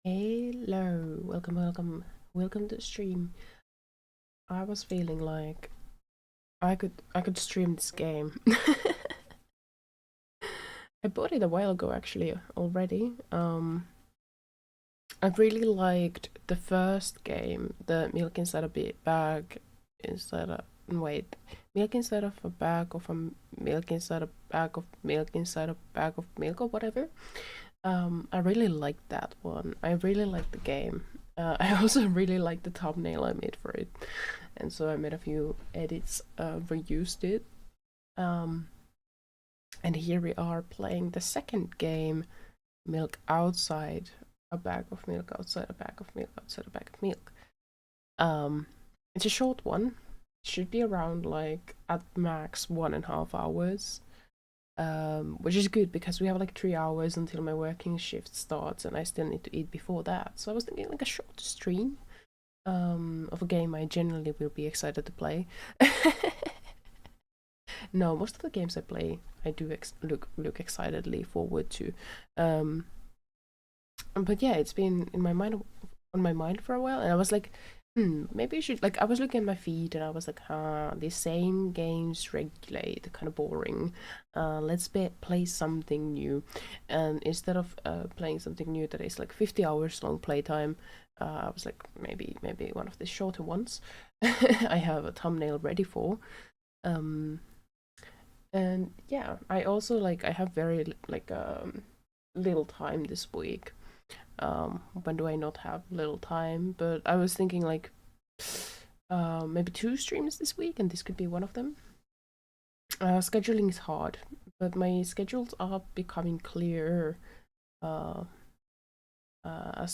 Hello, welcome to the stream. I was feeling like I could stream this game. I bought it a while ago actually already. I really liked the first game, the milk inside a bag inside a wait, milk inside of a bag of a milk inside a bag of milk inside a bag of milk or whatever. I really liked that one. I really liked the game. I also really liked the thumbnail I made for it, and so I made a few edits, reused it. Um, and here we are playing the second game, milk outside a bag of milk, outside a bag of milk, outside a bag of milk. It's a short one. It should be around like at max 1.5 hours. Which is good because we have like 3 hours until my working shift starts and I still need to eat before that. So I was thinking like a short stream of a game I generally will be excited to play. No, most of the games I play I do look excitedly forward to. But yeah, it's been in my mind on my mind for a while, and I was like, maybe I should, like, I was looking at my feed and I was like, the same games regulate, kind of boring. Let's play something new. And instead of playing something new that is like 50 hours long playtime, I was like, maybe one of the shorter ones. I have a thumbnail ready for. And yeah, I also I have very little time this week. When do I not have little time? But I was thinking like maybe 2 streams this week, and this could be one of them. Scheduling is hard, but my schedules are becoming clearer as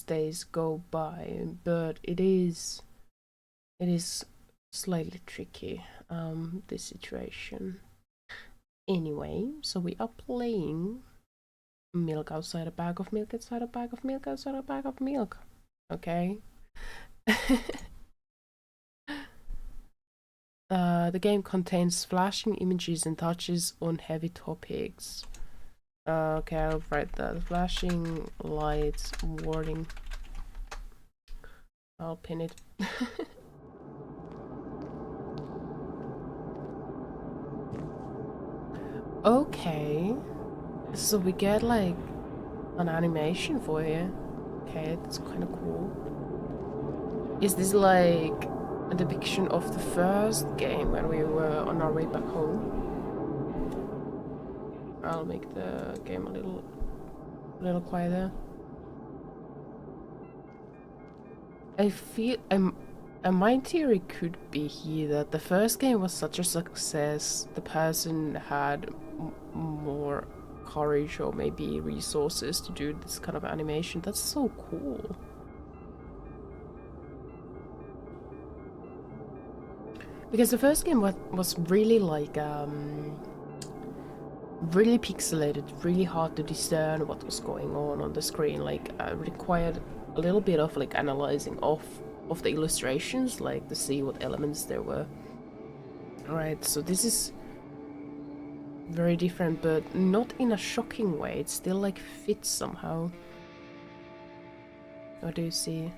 days go by. But it is slightly tricky, this situation. Anyway, so we are playing milk outside a bag of milk inside a bag of milk outside a bag of milk. Okay. The game contains flashing images and touches on heavy topics. Okay, I'll write that. Flashing lights warning. I'll pin it. Okay. So we get like an animation for you. Okay, that's kind of cool. Is this like a depiction of the first game when we were on our way back home? I'll make the game a little quieter. I feel my theory could be here that the first game was such a success, the person had more courage or maybe resources to do this kind of animation. That's so cool. Because the first game was really like really pixelated, really hard to discern what was going on the screen. Like required a little bit of like analyzing of the illustrations, like to see what elements there were. Alright, so this is very different, but not in a shocking way. It still like fits somehow. What do you see?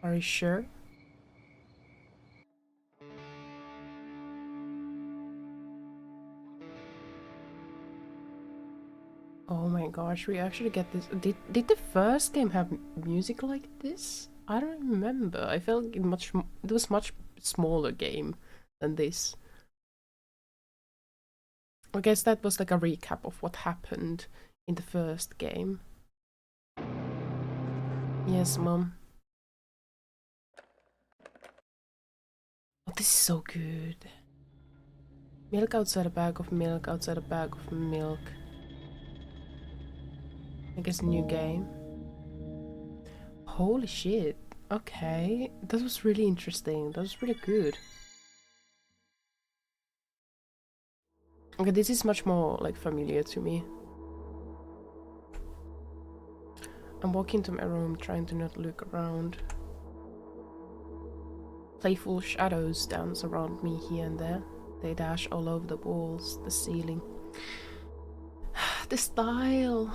Are you sure? Oh my gosh, we actually get this. Did the first game have music like this? I don't remember. I felt like it was much smaller game than this. I guess that was like a recap of what happened in the first game. Yes, Mom. Oh, this is so good. Milk outside a bag of milk, outside a bag of milk. I guess new game. Holy shit. Okay, that was really interesting. That was really good. Okay, this is much more like familiar to me. I'm walking to my room, trying to not look around. Playful shadows dance around me here and there. They dash all over the walls, the ceiling. The style!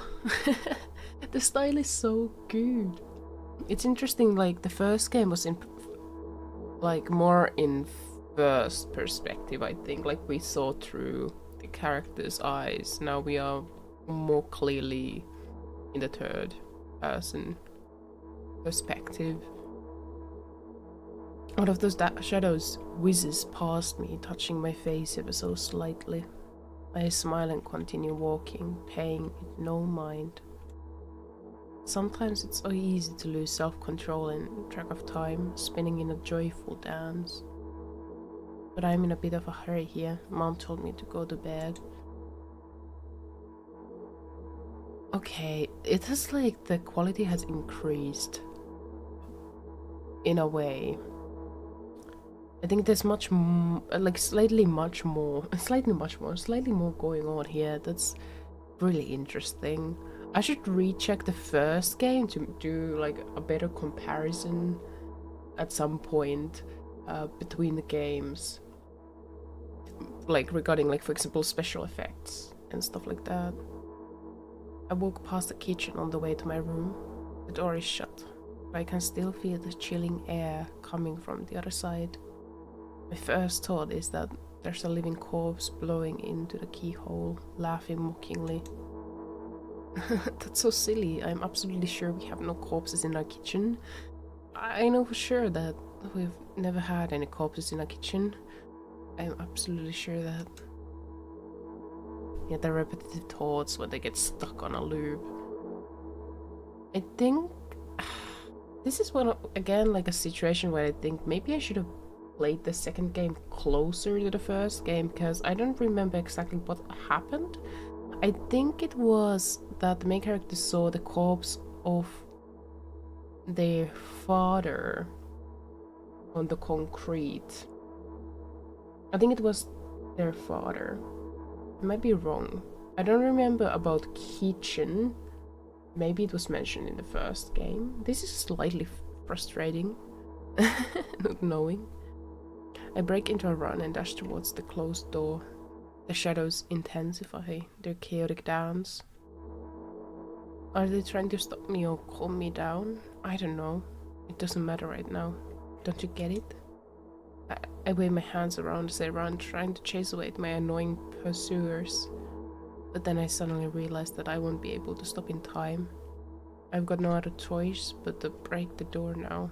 The style is so good. It's interesting, like the first game was in like more in first perspective, I think, like we saw through the character's eyes. Now we are more clearly in the third person perspective. One of those shadows whizzes past me, touching my face ever so slightly. I smile and continue walking, paying it no mind. Sometimes it's so easy to lose self-control and track of time, spinning in a joyful dance. But I'm in a bit of a hurry here. Mom told me to go to bed. Okay, it is like the quality has increased. In a way. I think there's much like slightly more going on here. That's really interesting. I should recheck the first game to do like a better comparison at some point between the games, like regarding, like, for example, special effects and stuff like that. I walk past the kitchen on the way to my room. The door is shut, but I can still feel the chilling air coming from the other side. My first thought is that there's a living corpse blowing into the keyhole, laughing mockingly. That's so silly. I'm absolutely sure we have no corpses in our kitchen. I know for sure that we've never had any corpses in our kitchen. I'm absolutely sure that. Yeah, the repetitive thoughts when they get stuck on a loop. I think this is one again, like a situation where I think maybe I should have played the second game closer to the first game, because I don't remember exactly what happened. I think it was that the main character saw the corpse of their father on the concrete. I think it was their father. I might be wrong. I don't remember about kitchen. Maybe it was mentioned in the first game. This is slightly frustrating, not knowing. I break into a run and dash towards the closed door. The shadows intensify their chaotic dance. Are they trying to stop me or calm me down? I don't know. It doesn't matter right now. Don't you get it? I wave my hands around as I run, trying to chase away my annoying pursuers. But then I suddenly realize that I won't be able to stop in time. I've got no other choice but to break the door now.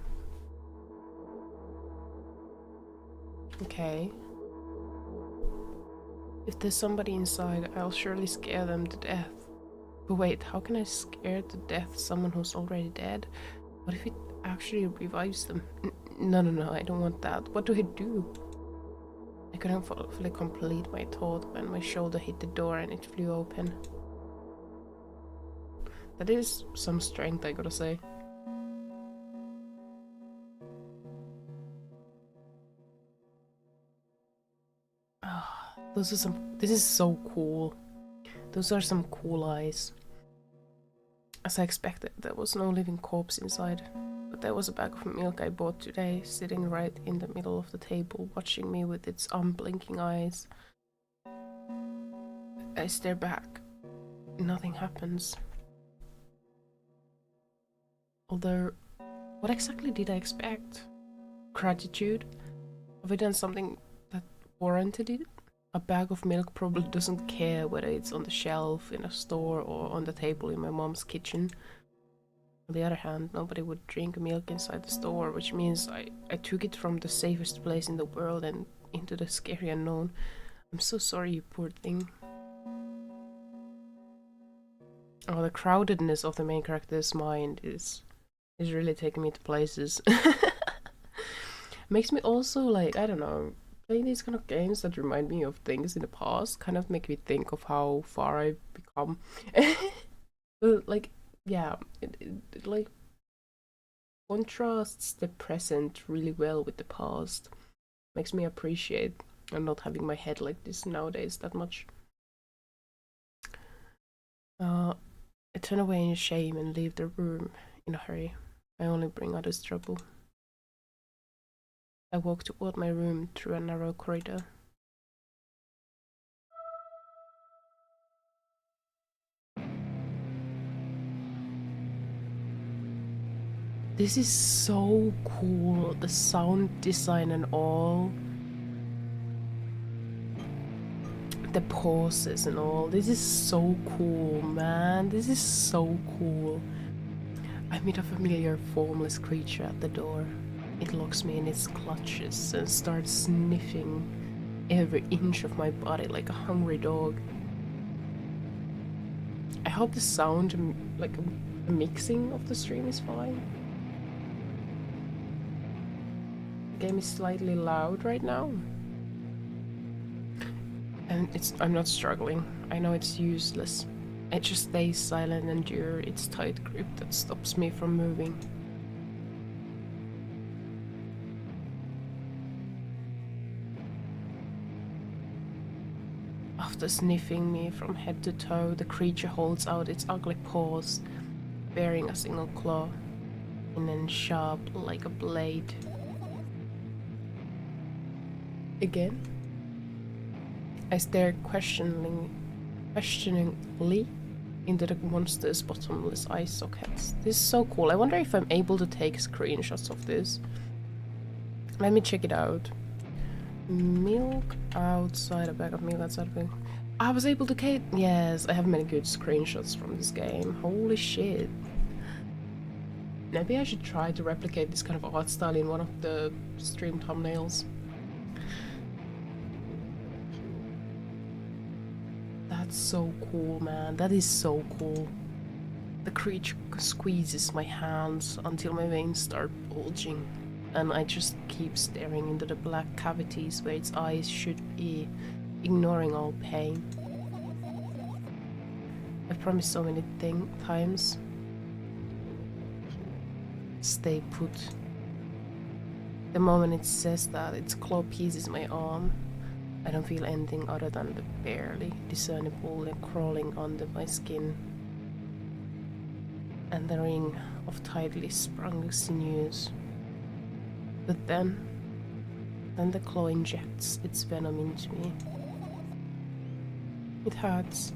Okay. If there's somebody inside, I'll surely scare them to death. But wait, how can I scare to death someone who's already dead? What if it actually revives them? No, I don't want that. What do I do? I couldn't fully complete my thought when my shoulder hit the door and it flew open. That is some strength, I gotta say. This is so cool. Those are some cool eyes. As I expected, there was no living corpse inside, but there was a bag of milk I bought today, sitting right in the middle of the table, watching me with its unblinking eyes. I stare back. Nothing happens. Although, what exactly did I expect? Gratitude? Have I done something that warranted it? A bag of milk probably doesn't care whether it's on the shelf in a store or on the table in my mom's kitchen. On the other hand, nobody would drink milk inside the store, which means I took it from the safest place in the world and into the scary unknown. I'm so sorry, you poor thing. Oh, the crowdedness of the main character's mind is really taking me to places. Makes me also, like, I don't know, playing these kind of games that remind me of things in the past kind of make me think of how far I've become. Like, yeah, it like contrasts the present really well with the past. Makes me appreciate not having my head like this nowadays that much. I turn away in shame and leave the room in a hurry. I only bring others trouble. I walk toward my room through a narrow corridor. This is so cool, the sound design and all. The pauses and all. This is so cool, man. This is so cool. I meet a familiar formless creature at the door. It locks me in its clutches and starts sniffing every inch of my body like a hungry dog. I hope the sound, like a mixing of the stream is fine. The game is slightly loud right now. And I'm not struggling. I know it's useless. It just stays silent and endure its tight grip that stops me from moving. After sniffing me from head to toe, the creature holds out its ugly paws, bearing a single claw, and then sharp like a blade. Again? I stare questioningly into the monster's bottomless eye sockets. This is so cool. I wonder if I'm able to take screenshots of this. Let me check it out. Milk outside, a bag of milk outside of milk. I was able to yes, I have many good screenshots from this game. Holy shit. Maybe I should try to replicate this kind of art style in one of the stream thumbnails. That's so cool, man. That is so cool. The creature squeezes my hands until my veins start bulging, and I just keep staring into the black cavities where its eyes should be, ignoring all pain. I've promised so many times. Stay put. The moment it says that, its claw pierces my arm. I don't feel anything other than the barely discernible crawling under my skin, and the ring of tightly sprung sinews. But then the claw injects its venom into me. It hurts.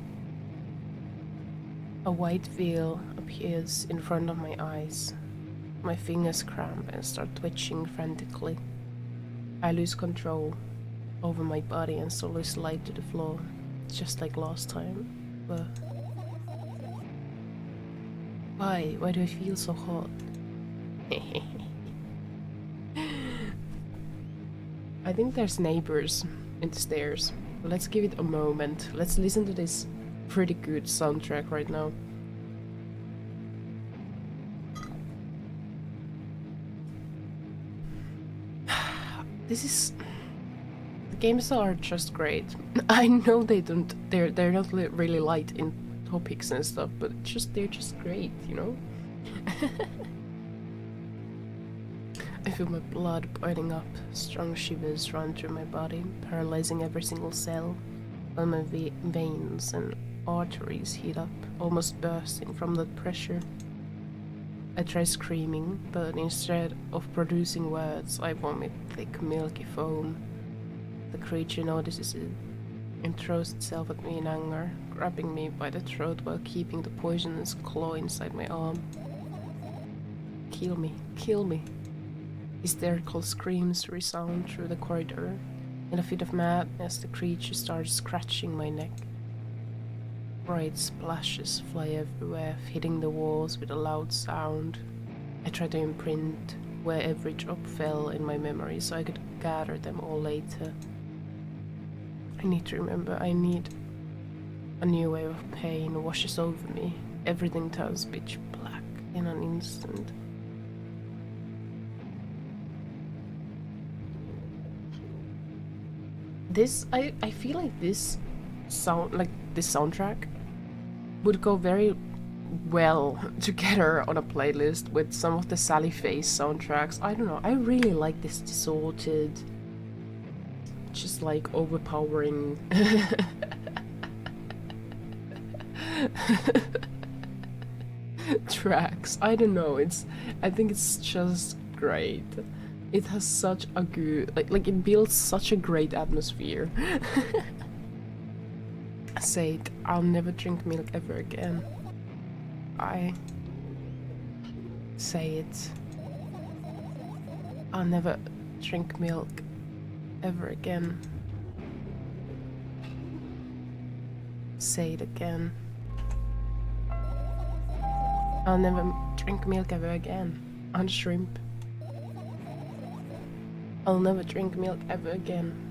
A white veil appears in front of my eyes. My fingers cramp and start twitching frantically. I lose control over my body and slowly slide to the floor, just like last time. But why do I feel so hot? I think there's neighbors in the stairs. Let's give it a moment. Let's listen to this pretty good soundtrack right now. The games are just great. I know they're not really light in topics and stuff, but they're just great, you know? I feel my blood boiling up. Strong shivers run through my body, paralyzing every single cell, while my veins and arteries heat up, almost bursting from the pressure. I try screaming, but instead of producing words, I vomit thick, milky foam. The creature notices it and throws itself at me in anger, grabbing me by the throat while keeping the poisonous claw inside my arm. Kill me, kill me. Hysterical screams resound through the corridor. In a fit of madness, the creature starts scratching my neck. Bright splashes fly everywhere, hitting the walls with a loud sound. I try to imprint where every drop fell in my memory so I could gather them all later. I need to remember, I need a new wave of pain washes over me. Everything turns pitch black in an instant. I feel like this soundtrack would go very well together on a playlist with some of the Sally Face soundtracks. I don't know, I really like this distorted, just like overpowering tracks. I don't know, I think it's just great. It has such a good, like it builds such a great atmosphere. Say it, I'll never drink milk ever again. I say it. I'll never drink milk ever again. Say it again. I'll never drink milk ever again. On shrimp. I'll never drink milk ever again.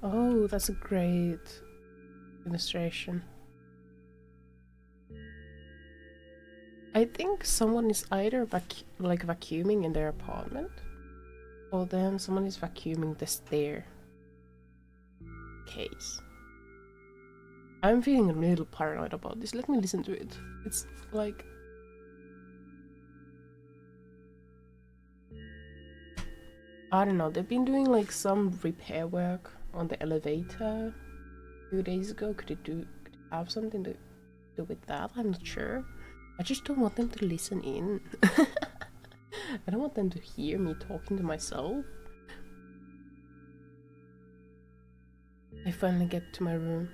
Oh, that's a great illustration. I think someone is either vacuuming in their apartment, or then someone is vacuuming the staircase. I'm feeling a little paranoid about this. Let me listen to it. It's like... I don't know, they've been doing like some repair work on the elevator a few days ago. Could it have something to do with that? I'm not sure. I just don't want them to listen in. I don't want them to hear me talking to myself. I finally get to my room.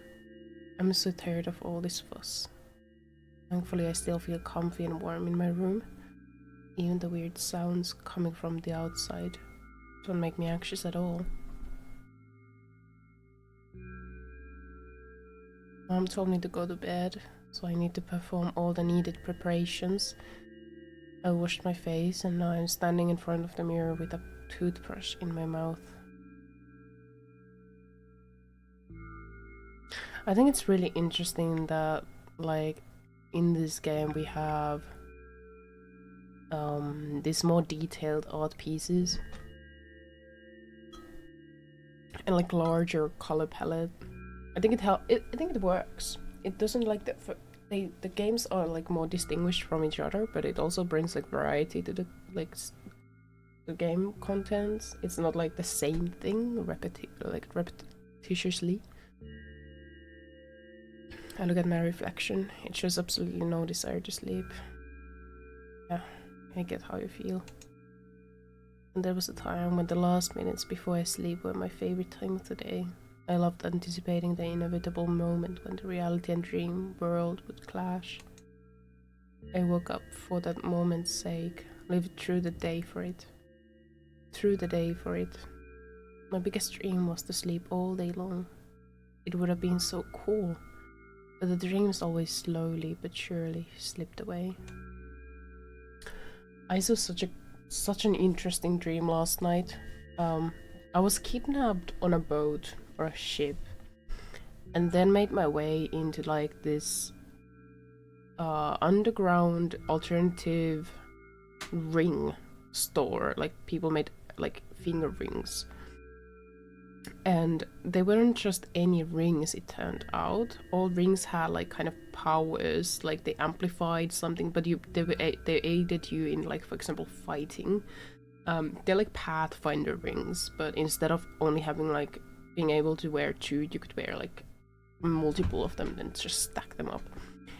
I'm so tired of all this fuss. Thankfully, I still feel comfy and warm in my room. Even the weird sounds coming from the outside don't make me anxious at all. Mom told me to go to bed, so I need to perform all the needed preparations. I washed my face and now I'm standing in front of the mirror with a toothbrush in my mouth. I think it's really interesting that, like, in this game we have these more detailed art pieces and like larger color palette. I think it works. It doesn't like the games are like more distinguished from each other, but it also brings like variety to the the game contents. It's not like the same thing repetitiously. I look at my reflection. It shows absolutely no desire to sleep. Yeah, I get how you feel. And there was a time when the last minutes before I sleep were my favorite time of the day. I loved anticipating the inevitable moment when the reality and dream world would clash. I woke up for that moment's sake, lived through the day for it. My biggest dream was to sleep all day long. It would have been so cool, but the dreams always slowly but surely slipped away. I saw such an interesting dream last night. I was kidnapped on a boat or a ship, and then made my way into like this underground alternative ring store. Like people made like finger rings, and they weren't just any rings, it turned out. All rings had like kind of powers, like they amplified something, but they aided you in, like, for example, fighting. They're like Pathfinder rings, but instead of only having like being able to wear two, you could wear like multiple of them and just stack them up.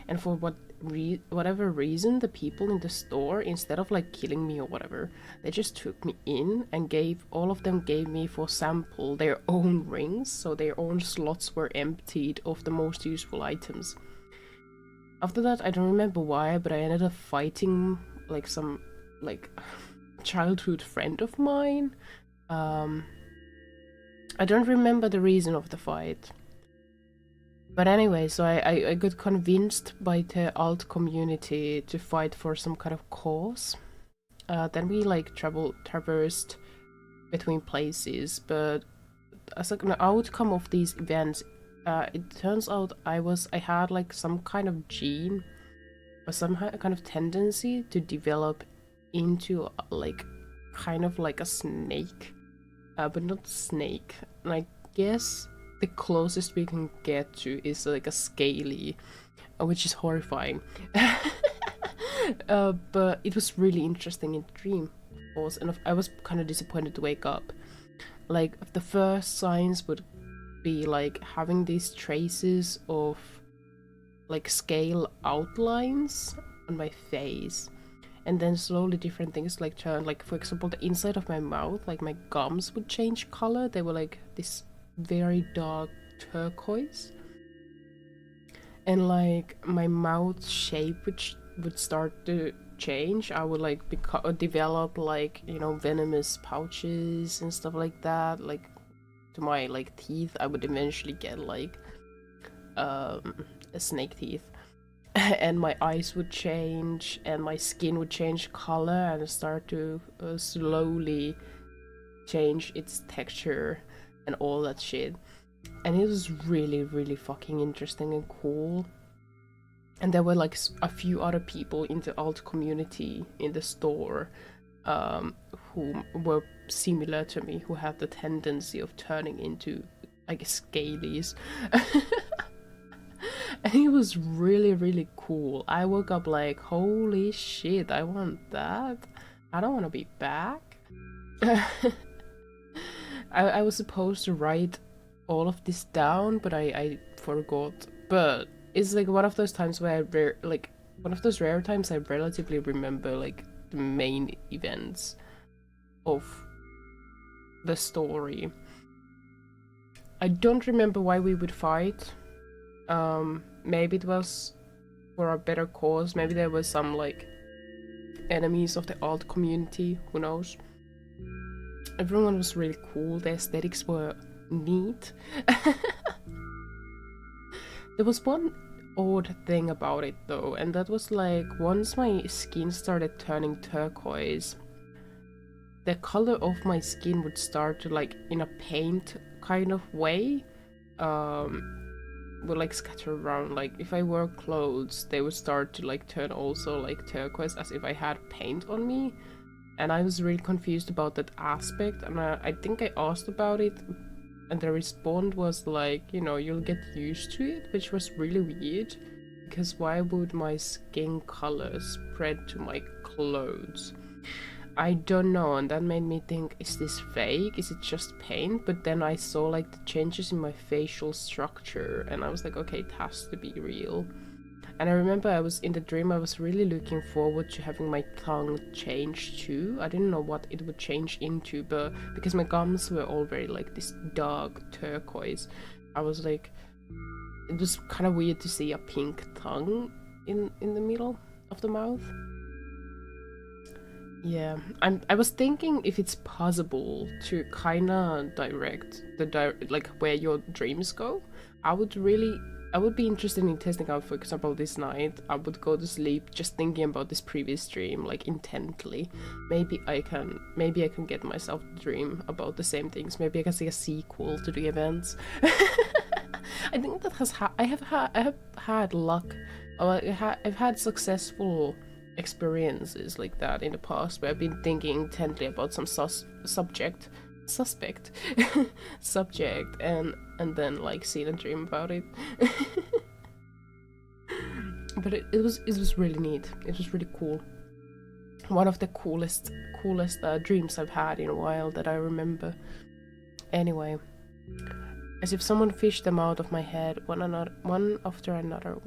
And for whatever reason, the people in the store, instead of like killing me or whatever, they just took me in and all of them gave me for sample their own rings, so their own slots were emptied of the most useful items. After that, I don't remember why, but I ended up fighting like some like childhood friend of mine. I don't remember the reason of the fight. But anyway, so I got convinced by the alt community to fight for some kind of cause. Then we like traversed between places, but as an outcome of these events, it turns out I had like some kind of gene or some kind of tendency to develop into like kind of like a snake, but not snake. And I guess the closest we can get to is like a scaly, which is horrifying. But it was really interesting in the dream, of course, and I was kind of disappointed to wake up. Like, the first signs would be like having these traces of like scale outlines on my face, and then slowly different things like turn, like for example the inside of my mouth, like my gums would change color. They were like this very dark turquoise, and like my mouth shape would start to change. I would like develop like, you know, venomous pouches and stuff like that. Like to my like teeth, I would eventually get like a snake teeth. And my eyes would change, and my skin would change color and start to slowly change its texture and all that shit. And it was really, really fucking interesting and cool. And there were like a few other people in the alt community in the store who were similar to me, who had the tendency of turning into, I guess, scalies. And it was really, really cool. I woke up like, holy shit, I want that. I don't want to be back. I was supposed to write all of this down, but I forgot. But it's like one of those times where one of those rare times I relatively remember like the main events of the story. I don't remember why we would fight. Maybe it was for a better cause. Maybe there was some like enemies of the alt community, who knows. Everyone was really cool. The aesthetics were neat. There was one odd thing about it though, and that was like once my skin started turning turquoise, the color of my skin would start to like in a paint kind of way would like scatter around. Like if I wore clothes, they would start to like turn also like turquoise, as if I had paint on me. And I was really confused about that aspect, and I think I asked about it, and the response was like, you know, you'll get used to it, which was really weird, because why would my skin color spread to my clothes? I don't know, and that made me think, is this fake? Is it just paint? But then I saw like the changes in my facial structure, and I was like, okay, it has to be real. And I remember I was in the dream, I was really looking forward to having my tongue change too. I didn't know what it would change into, but because my gums were all very like this dark turquoise, I was like, it was kind of weird to see a pink tongue in the middle of the mouth. Yeah, I was thinking if it's possible to kind of direct like where your dreams go. I would be interested in testing out. For example, this night I would go to sleep just thinking about this previous dream like intently. Maybe I can get myself to dream about the same things. Maybe I can see a sequel to the events. I think that I have had luck. I've had successful experiences like that in the past, where I've been thinking intently about some suspect subject, and then like seen a dream about it. But it was really neat. It was really cool. One of the coolest dreams I've had in a while that I remember. Anyway, as if someone fished them out of my head, one after another,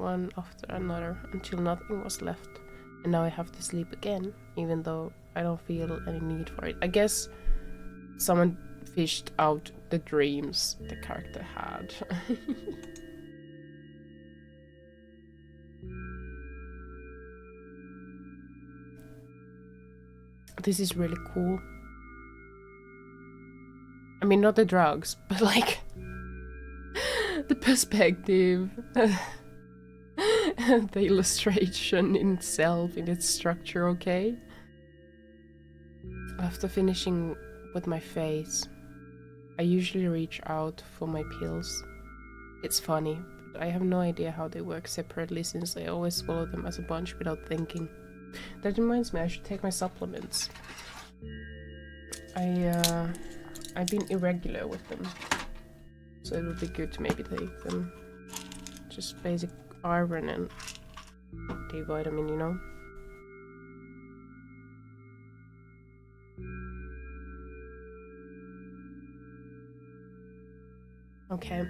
until nothing was left. And now I have to sleep again, even though I don't feel any need for it. I guess someone fished out the dreams the character had. This is really cool. I mean, not the drugs, but like the perspective. The illustration in itself, in its structure, okay? After finishing with my face, I usually reach out for my pills. It's funny, but I have no idea how they work separately, since I always swallow them as a bunch without thinking. That reminds me, I should take my supplements. I've been irregular with them, so it would be good to maybe take them. Just basic iron and D vitamin, you know. Okay.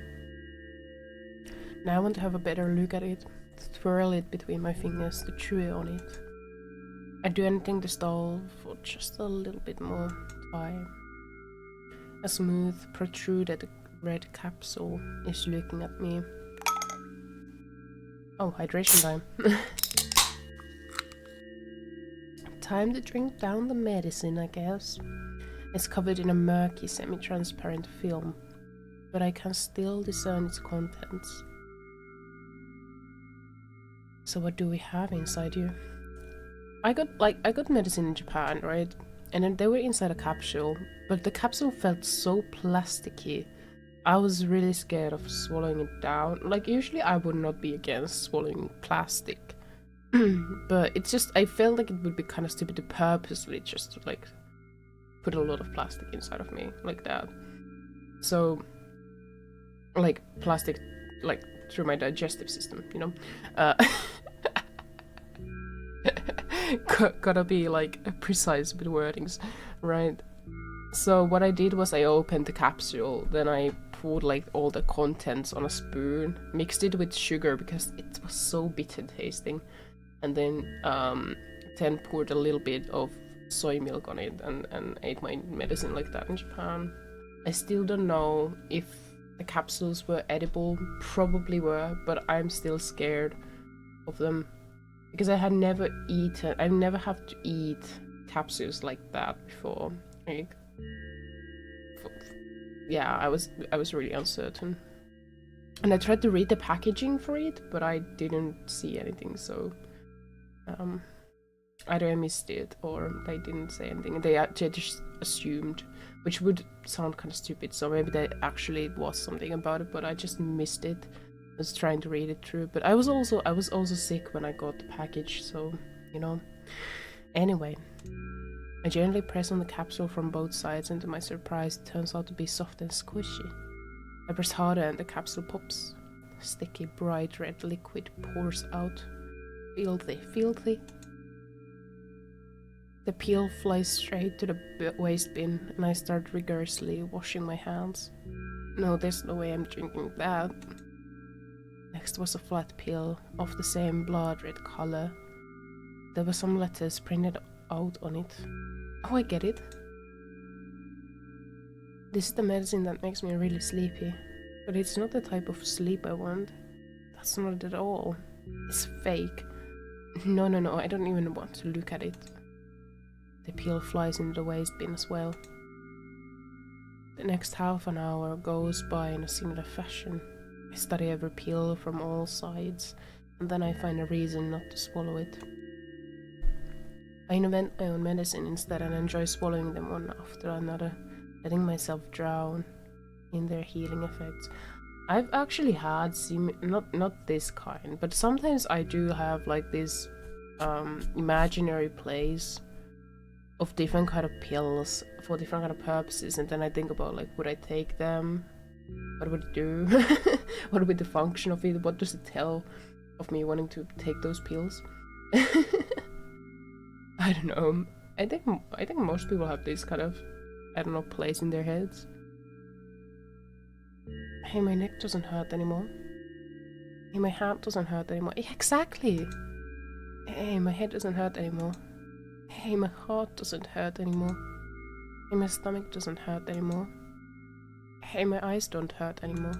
Now I want to have a better look at it, to twirl it between my fingers, to chew on it. I do anything to stall for just a little bit more time. A smooth, protruded red capsule is looking at me. Oh, hydration time. Time to drink down the medicine, I guess. It's covered in a murky, semi-transparent film, but I can still discern its contents. So what do we have inside you? I got medicine in Japan, right? And then they were inside a capsule, but the capsule felt so plasticky. I was really scared of swallowing it down. Like, usually I would not be against swallowing plastic. But it's just, I felt like it would be kind of stupid to purposely just like put a lot of plastic inside of me like that. So, like plastic, like through my digestive system, you know. Gotta be like precise with wordings, right? So what I did was I opened the capsule, then I poured like all the contents on a spoon, mixed it with sugar because it was so bitter tasting, and then poured a little bit of soy milk on it and ate my medicine like that in Japan. I still don't know if the capsules were edible, probably were, but I'm still scared of them because I never have to eat capsules like that before. Like, yeah, I was really uncertain. And I tried to read the packaging for it, but I didn't see anything, so either I missed it or they didn't say anything. They just assumed, which would sound kind of stupid, so maybe there actually was something about it, but I just missed it. I was trying to read it through, but I was also sick when I got the package, so, you know. Anyway, I gently press on the capsule from both sides, and to my surprise, it turns out to be soft and squishy. I press harder and the capsule pops. Sticky, bright red liquid pours out. Filthy, filthy. The peel flies straight to the waste bin, and I start rigorously washing my hands. No, there's no way I'm drinking that. Next was a flat peel of the same blood red color. There were some letters printed out on it. Oh, I get it. This is the medicine that makes me really sleepy, but it's not the type of sleep I want. That's not it at all. It's fake. No, I don't even want to look at it. The peel flies into the waste bin as well. The next half an hour goes by in a similar fashion. I study every peel from all sides, and then I find a reason not to swallow it. I invent my own medicine instead and enjoy swallowing them one after another, letting myself drown in their healing effects. I've actually had not this kind, but sometimes I do have like this imaginary place of different kind of pills for different kind of purposes, and then I think about like, would I take them? What would it do? What would be the function of it? What does it tell of me wanting to take those pills? I don't know. I think most people have this kind of, I don't know, place in their heads. Hey, my neck doesn't hurt anymore. Hey, my hand doesn't hurt anymore. Yeah, exactly. Hey, my head doesn't hurt anymore. Hey, my heart doesn't hurt anymore. Hey, my stomach doesn't hurt anymore. Hey, my eyes don't hurt anymore.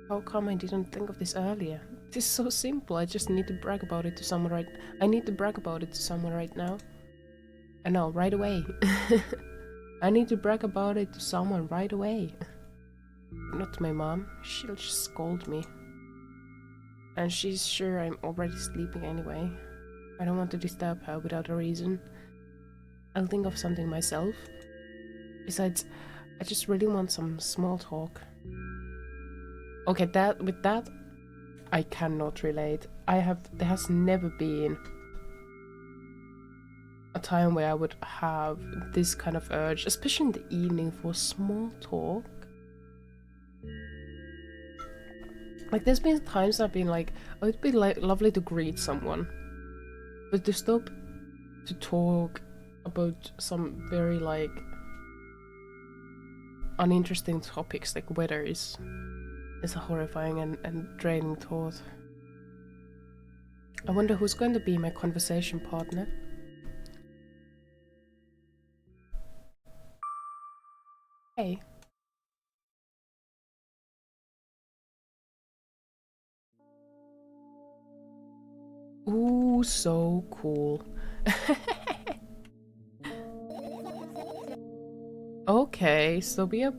How come I didn't think of this earlier? This is so simple. I just need to brag about it to someone right... I need to brag about it to someone right now. I know, right away. I need to brag about it to someone right away. Not to my mom. She'll just scold me. And she's sure I'm already sleeping anyway. I don't want to disturb her without a reason. I'll think of something myself. Besides, I just really want some small talk. Okay, with that, I cannot relate. There has never been a time where I would have this kind of urge, especially in the evening, for small talk. Like, there's been times I've been like, oh, it'd be like lovely to greet someone, but to stop to talk about some very like uninteresting topics like weather is a horrifying and draining thought. I wonder who's going to be my conversation partner. Hey. Ooh, so cool. Okay, so we are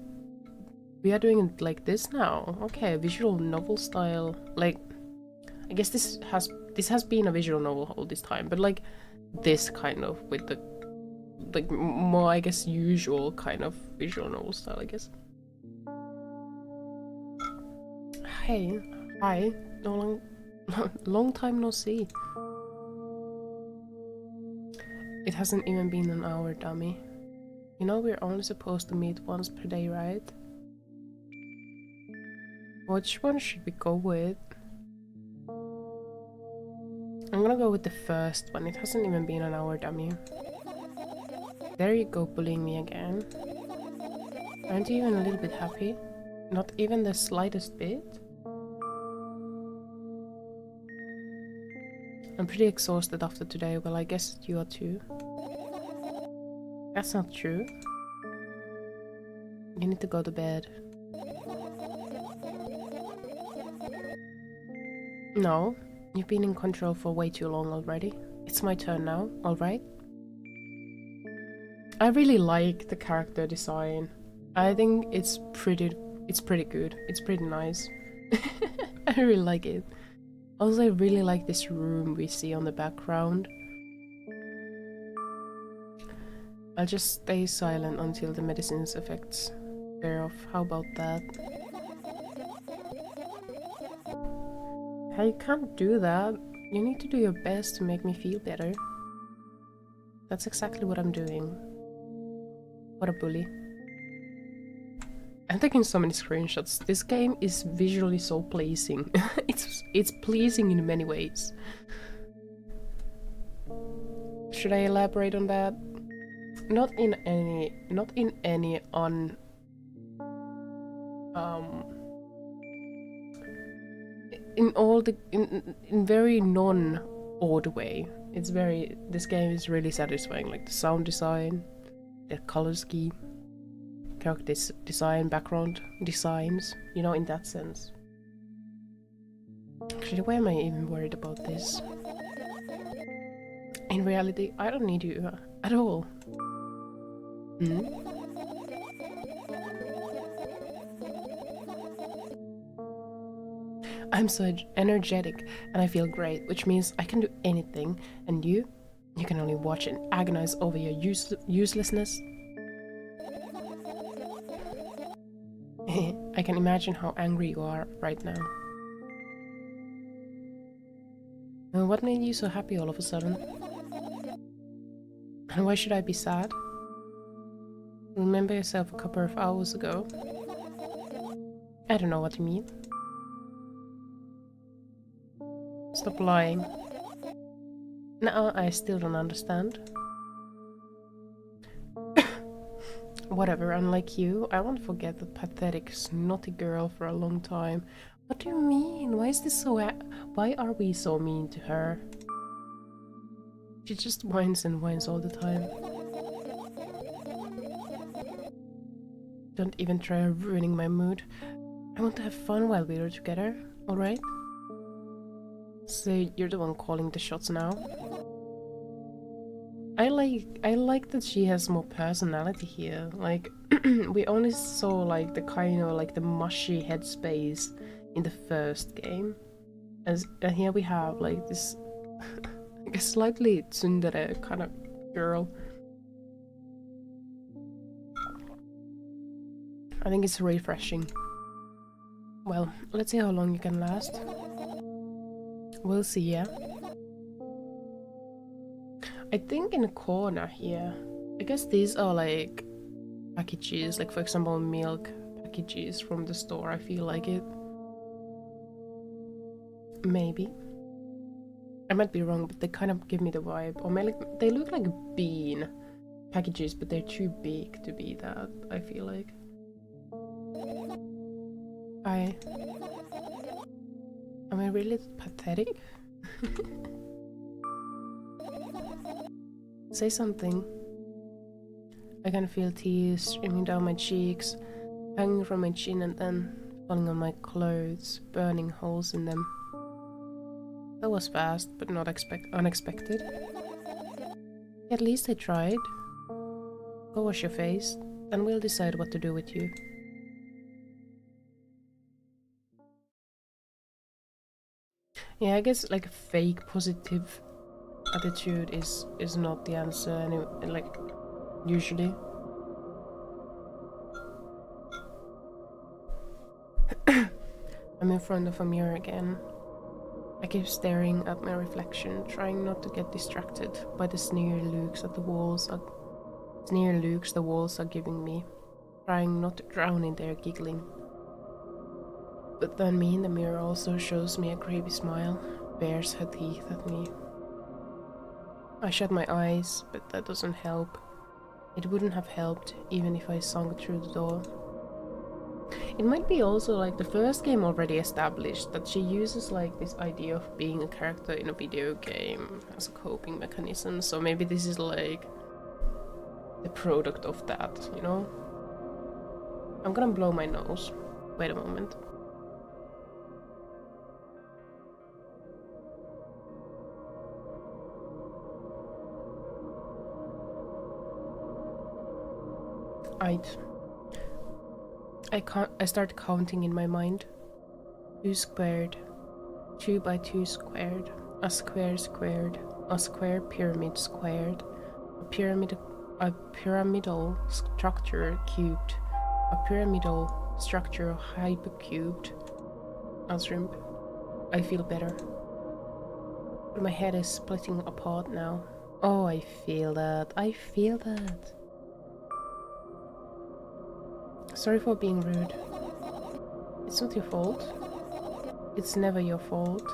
doing it like this now. Okay, visual novel style. Like, I guess this has been a visual novel all this time, but like this kind of with the like more, I guess, usual kind of visual novel style, I guess. Hey, hi, long time no see. It hasn't even been an hour, dummy. You know we're only supposed to meet once per day, right? Which one should we go with? I'm gonna go with the first one. It hasn't even been an hour, dummy. There you go, bullying me again. Aren't you even a little bit happy? Not even the slightest bit? I'm pretty exhausted after today. Well, I guess you are too. That's not true. You need to go to bed. No, you've been in control for way too long already. It's my turn now, alright? I really like the character design. I think it's pretty good. It's pretty nice. I really like it. Also, I really like this room we see on the background. I'll just stay silent until the medicine's effects wear off. How about that? Hey, you can't do that. You need to do your best to make me feel better. That's exactly what I'm doing. What a bully. I'm taking so many screenshots. This game is visually so pleasing. it's pleasing in many ways. Should I elaborate on that? Not in any in very non-odd way. This game is really satisfying, like the sound design, the color scheme, character design, background designs, you know, in that sense. Actually, why am I even worried about this? In reality, I don't need you at all. I'm so energetic and I feel great, which means I can do anything, and you can only watch and agonize over your uselessness. I can imagine how angry you are right now. What made you so happy all of a sudden? And why should I be sad? Remember yourself a couple of hours ago? I don't know what you mean. Stop lying. No, I still don't understand. Whatever, unlike you, I won't forget that pathetic, snotty girl for a long time. What do you mean? Why is this so why are we so mean to her? She just whines and whines all the time. Don't even try ruining my mood. I want to have fun while we are together, alright? So you're the one calling the shots now? I like that she has more personality here. Like, we only saw like the kind of like the mushy headspace in the first game. And here we have like this like a slightly tsundere kind of girl. I think it's refreshing. Well, let's see how long you can last. We'll see, yeah? I think in the corner here, I guess these are like packages, like for example milk packages from the store, I feel like it. Maybe. I might be wrong, but they kind of give me the vibe. Or maybe they look like bean packages, but they're too big to be that, I feel like. Am I really pathetic? Say something. I can feel tears streaming down my cheeks, hanging from my chin and then falling on my clothes, burning holes in them. That was fast, but not unexpected. At least I tried. Go wash your face, then we'll decide what to do with you. Yeah, I guess like fake positive attitude is not the answer, and like usually. I'm in front of a mirror again. I keep staring at my reflection, trying not to get distracted by the sneer looks the walls are giving me, trying not to drown in their giggling. But then me in the mirror also shows me a creepy smile, bares her teeth at me. I shut my eyes, but that doesn't help. It wouldn't have helped even if I sunk through the door. It might be also like the first game already established that she uses like this idea of being a character in a video game as a coping mechanism, so maybe this is like the product of that, you know? I'm gonna blow my nose. Wait a moment. I start counting in my mind. 2 squared, 2 by 2 squared, a square squared, a square pyramid squared, a pyramidal structure cubed, a pyramidal structure hypercubed. Shrimp. I feel better. But my head is splitting apart now. Oh, I feel that. I feel that. Sorry for being rude. It's not your fault. It's never your fault.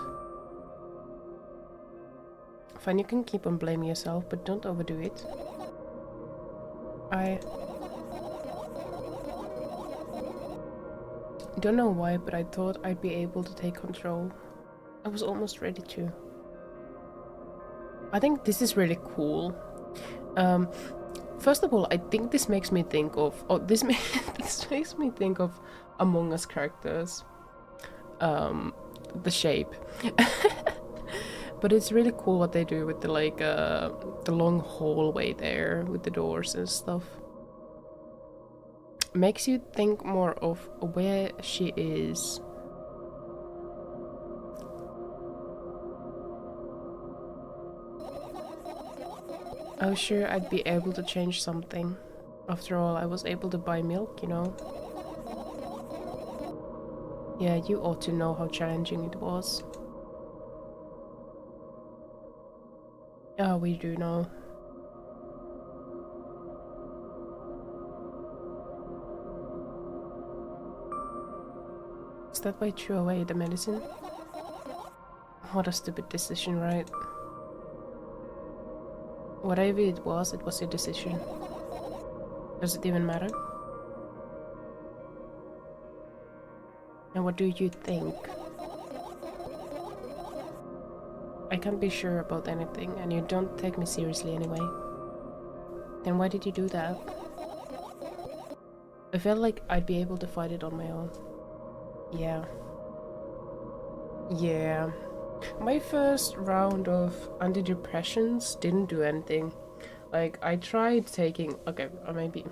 Fine, you can keep on blaming yourself, but don't overdo it. I don't know why, but I thought I'd be able to take control. I was almost ready to. I think this is really cool. First of all, I think this makes me think of this makes me think of Among Us characters. The shape. But it's really cool what they do with the like the long hallway there with the doors and stuff. Makes you think more of where she is. I was sure I'd be able to change something. After all, I was able to buy milk, you know. Yeah, you ought to know how challenging it was. Yeah, we do know. Is that why I threw away the medicine? What a stupid decision, right? Whatever it was your decision. Does it even matter? And what do you think? I can't be sure about anything, and you don't take me seriously anyway. Then why did you do that? I felt like I'd be able to fight it on my own. Yeah. Yeah. My first round of antidepressants didn't do anything. Like, I tried taking... Okay, or maybe...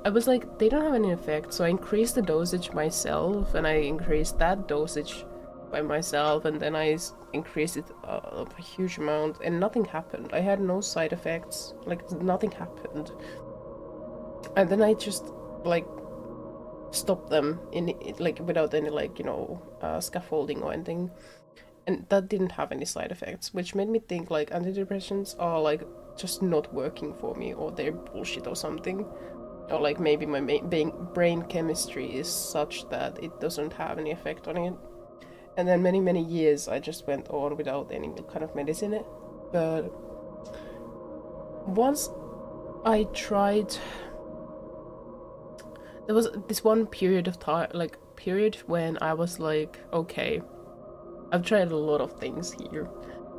I was like, they don't have any effect, so I increased the dosage myself, and I increased that dosage by myself, and then I increased it a huge amount, and nothing happened. I had no side effects. Like, nothing happened. And then I just, like, stopped them in like without any like, you know, scaffolding or anything, and that didn't have any side effects, which made me think like antidepressants are like just not working for me, or they're bullshit or something, or like maybe my brain chemistry is such that it doesn't have any effect on it. And then many years I just went on without any kind of medicine. But once I tried, there was this one period of time, like period when I was like, okay, I've tried a lot of things here.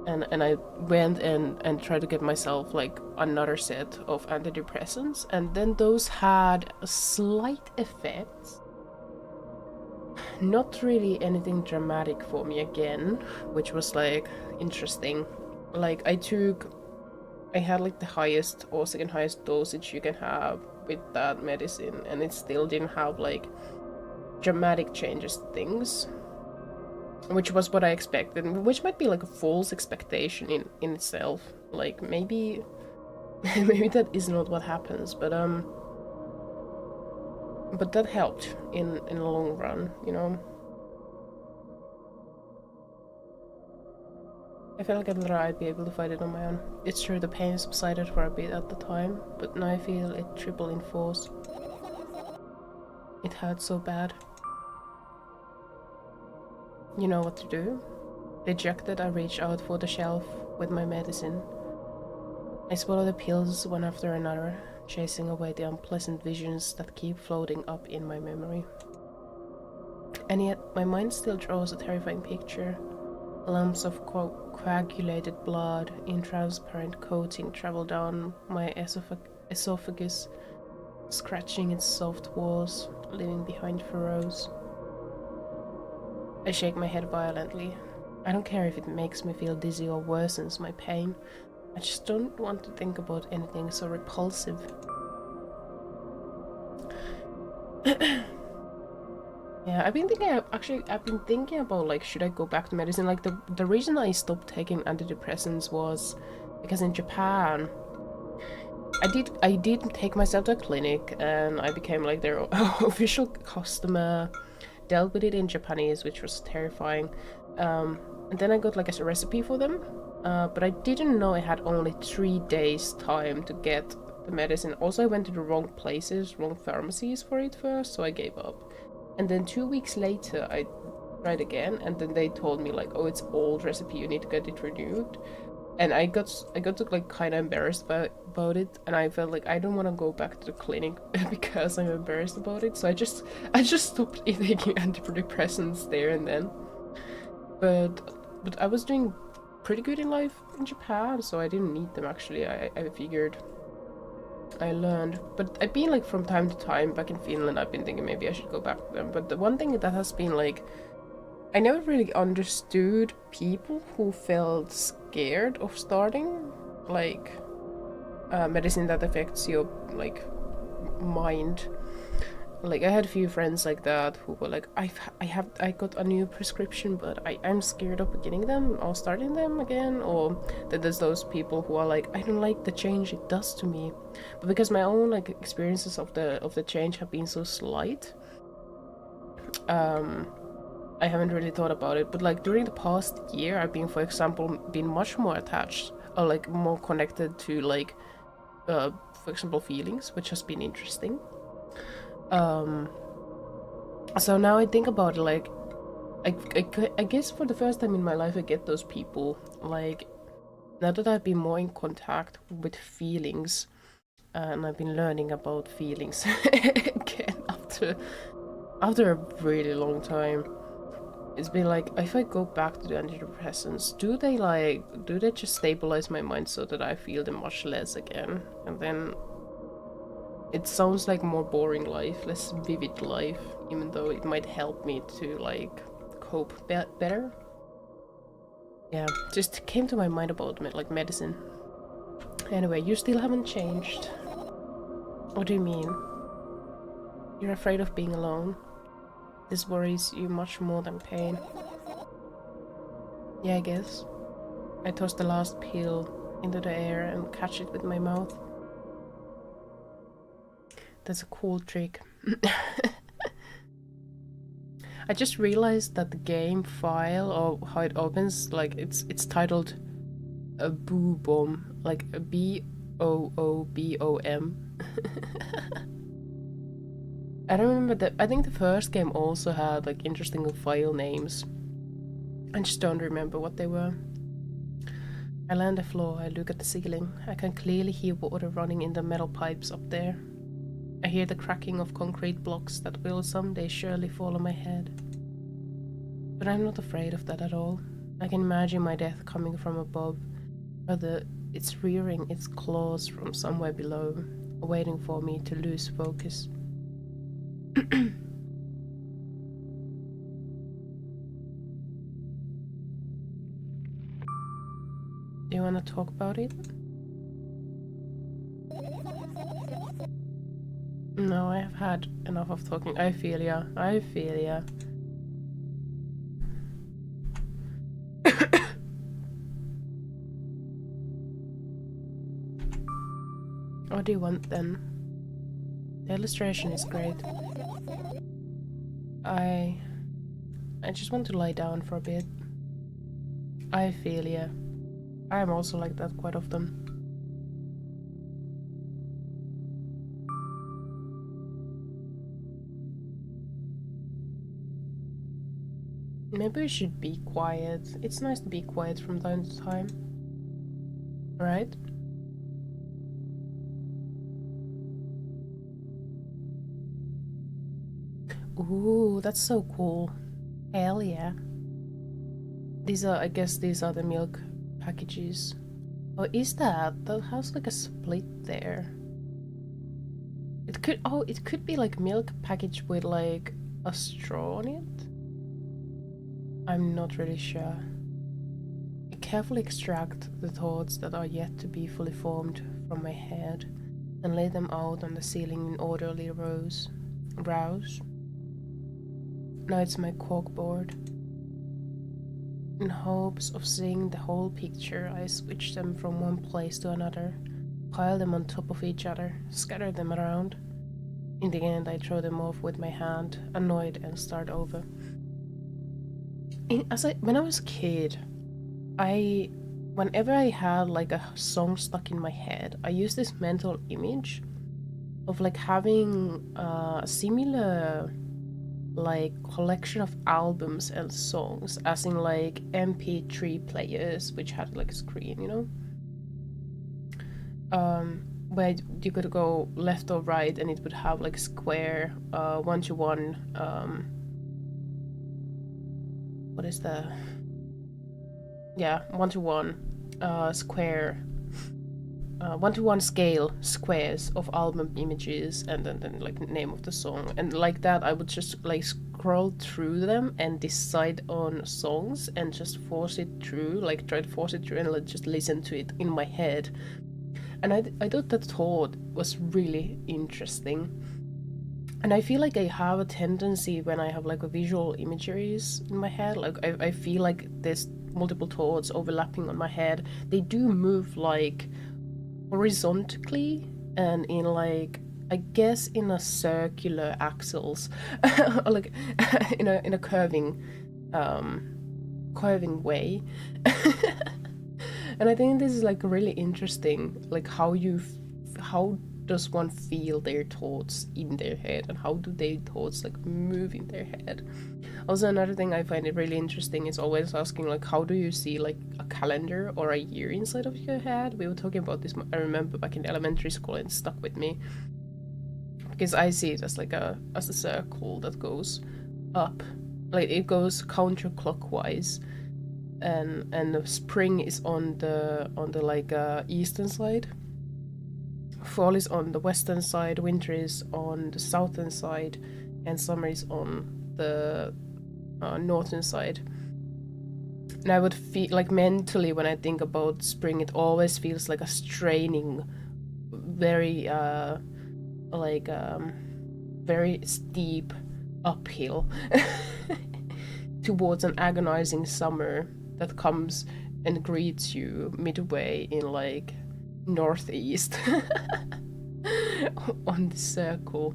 and I went and tried to get myself like another set of antidepressants, and then those had a slight effect. Not really anything dramatic for me again, which was like interesting. Like I had like the highest or second highest dosage you can have with that medicine, and it still didn't have like dramatic changes to things, which was what I expected, which might be like a false expectation in itself. Like maybe maybe that is not what happens, but that helped in the long run, you know. I felt like I'd be able to fight it on my own. It's true the pain subsided for a bit at the time, but now I feel it triple in force. It hurts so bad. You know what to do? Dejected, I reach out for the shelf with my medicine. I swallow the pills one after another, chasing away the unpleasant visions that keep floating up in my memory. And yet, my mind still draws a terrifying picture. Lumps of coagulated blood in transparent coating travel down my esophagus, scratching its soft walls, leaving behind furrows. I shake my head violently. I don't care if it makes me feel dizzy or worsens my pain. I just don't want to think about anything so repulsive. Yeah, I've been thinking about like, should I go back to medicine? Like the reason I stopped taking antidepressants was because in Japan, I did take myself to a clinic and I became like their official customer, dealt with it in Japanese, which was terrifying. And then I got like a recipe for them, but I didn't know I had only 3 days time to get the medicine. Also, I went to the wrong places, wrong pharmacies for it first, so I gave up. And then 2 weeks later, I tried again, and then they told me like, oh, it's old recipe, you need to get it renewed. And I got to like kind of embarrassed about it, and I felt like I don't want to go back to the clinic because I'm embarrassed about it. So I just stopped taking antidepressants there and then. But I was doing pretty good in life in Japan, so I didn't need them actually. I figured. I learned, but I've been like from time to time back in Finland, I've been thinking maybe I should go back to them. But the one thing that has been like, I never really understood people who felt scared of starting like medicine that affects your like mind. Like I had a few friends like that who were like, I got a new prescription, but I'm scared of beginning them or starting them again. Or that there's those people who are like, I don't like the change it does to me. But because my own like experiences of the change have been so slight, I haven't really thought about it. But like during the past year, I've been, for example, been much more attached or like more connected to like, for example, feelings, which has been interesting. So now I think about it, like, I guess for the first time in my life I get those people, like, now that I've been more in contact with feelings, and I've been learning about feelings again after a really long time, it's been like, if I go back to the antidepressants, do they just stabilize my mind so that I feel them much less again, and then it sounds like more boring life, less vivid life, even though it might help me to like cope better. Yeah, just came to my mind about like medicine. Anyway, you still haven't changed. What do you mean? You're afraid of being alone. This worries you much more than pain. Yeah, I guess. I toss the last pill into the air and catch it with my mouth. That's a cool trick. I just realized that the game file, or how it opens, like it's titled a boo bomb, like a BOOBOM. I don't remember that. I think the first game also had like interesting file names. I just don't remember what they were. I land on the floor, I look at the ceiling. I can clearly hear water running in the metal pipes up there. I hear the cracking of concrete blocks that will someday surely fall on my head. But I'm not afraid of that at all. I can imagine my death coming from above, or it's rearing its claws from somewhere below, waiting for me to lose focus. Do you want to talk about it? No, I have had enough of talking. I feel ya. I feel ya. What do you want then? The illustration is great. I just want to lie down for a bit. I feel ya. I'm also like that quite often. Maybe we should be quiet. It's nice to be quiet from time to time. Right? Ooh, that's so cool. Hell yeah. These are, I guess these are the milk packages. Oh, is that? That has like a split there. It could, oh, it could be like milk package with like a straw on it? I'm not really sure. I carefully extract the thoughts that are yet to be fully formed from my head and lay them out on the ceiling in orderly rows. Now it's my corkboard. In hopes of seeing the whole picture, I switch them from one place to another, pile them on top of each other, scatter them around. In the end, I throw them off with my hand, annoyed, and start over. When I was a kid, whenever I had like a song stuck in my head, I used this mental image of like having a similar like collection of albums and songs, as in like MP3 players, which had like a screen, you know? Where you could go left or right and it would have like square, 1-to-1, what is the... yeah, 1-to-1 square, 1-to-1 scale squares of album images, and then like name of the song, and like that I would just like scroll through them and decide on songs and just force it through, like try to force it through and like just listen to it in my head. And I thought that thought was really interesting. And I feel like I have a tendency when I have like a visual imageries in my head, like I feel like there's multiple thoughts overlapping on my head. They do move like horizontally and in like, I guess in a circular axles, or like in a curving way. And I think this is like really interesting, like how does one feel their thoughts in their head, and how do their thoughts like move in their head. Also, another thing I find it really interesting is always asking like, how do you see like a calendar or a year inside of your head? We were talking about this, I remember, back in elementary school, and it stuck with me because I see it as like a circle that goes up, like it goes counterclockwise, and the spring is on the like eastern side, fall is on the western side, winter is on the southern side, and summer is on the northern side. And I would feel like mentally when I think about spring, it always feels like a straining, very very steep uphill towards an agonizing summer that comes and greets you midway in like northeast on the circle.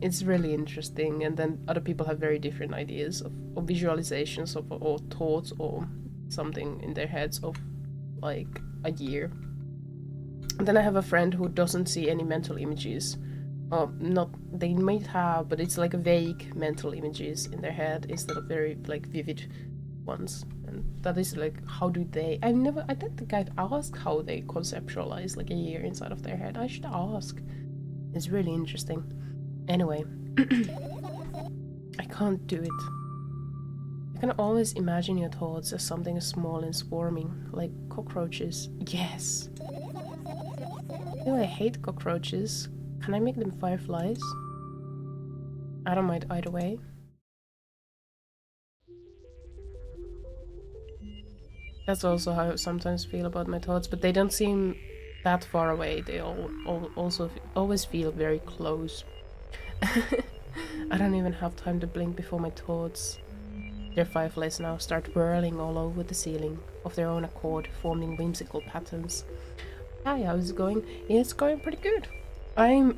It's really interesting, and then other people have very different ideas of visualizations of, or thoughts or something in their heads of like a year. And then I have a friend who doesn't see any mental images. Not, they might have, but it's like vague mental images in their head instead of very like vivid ones. And that is like, how do they... I don't think I've asked how they conceptualize like a year inside of their head. I should ask. It's really interesting. Anyway, I can't do it. You can always imagine your thoughts as something small and swarming, like cockroaches. Yes! I hate cockroaches. Can I make them fireflies? I don't mind either way. That's also how I sometimes feel about my thoughts, but they don't seem that far away. They also always feel very close. I don't even have time to blink before my thoughts. Their fireflies now start whirling all over the ceiling of their own accord, forming whimsical patterns. Hi, how's it going? Yeah, it's going pretty good. I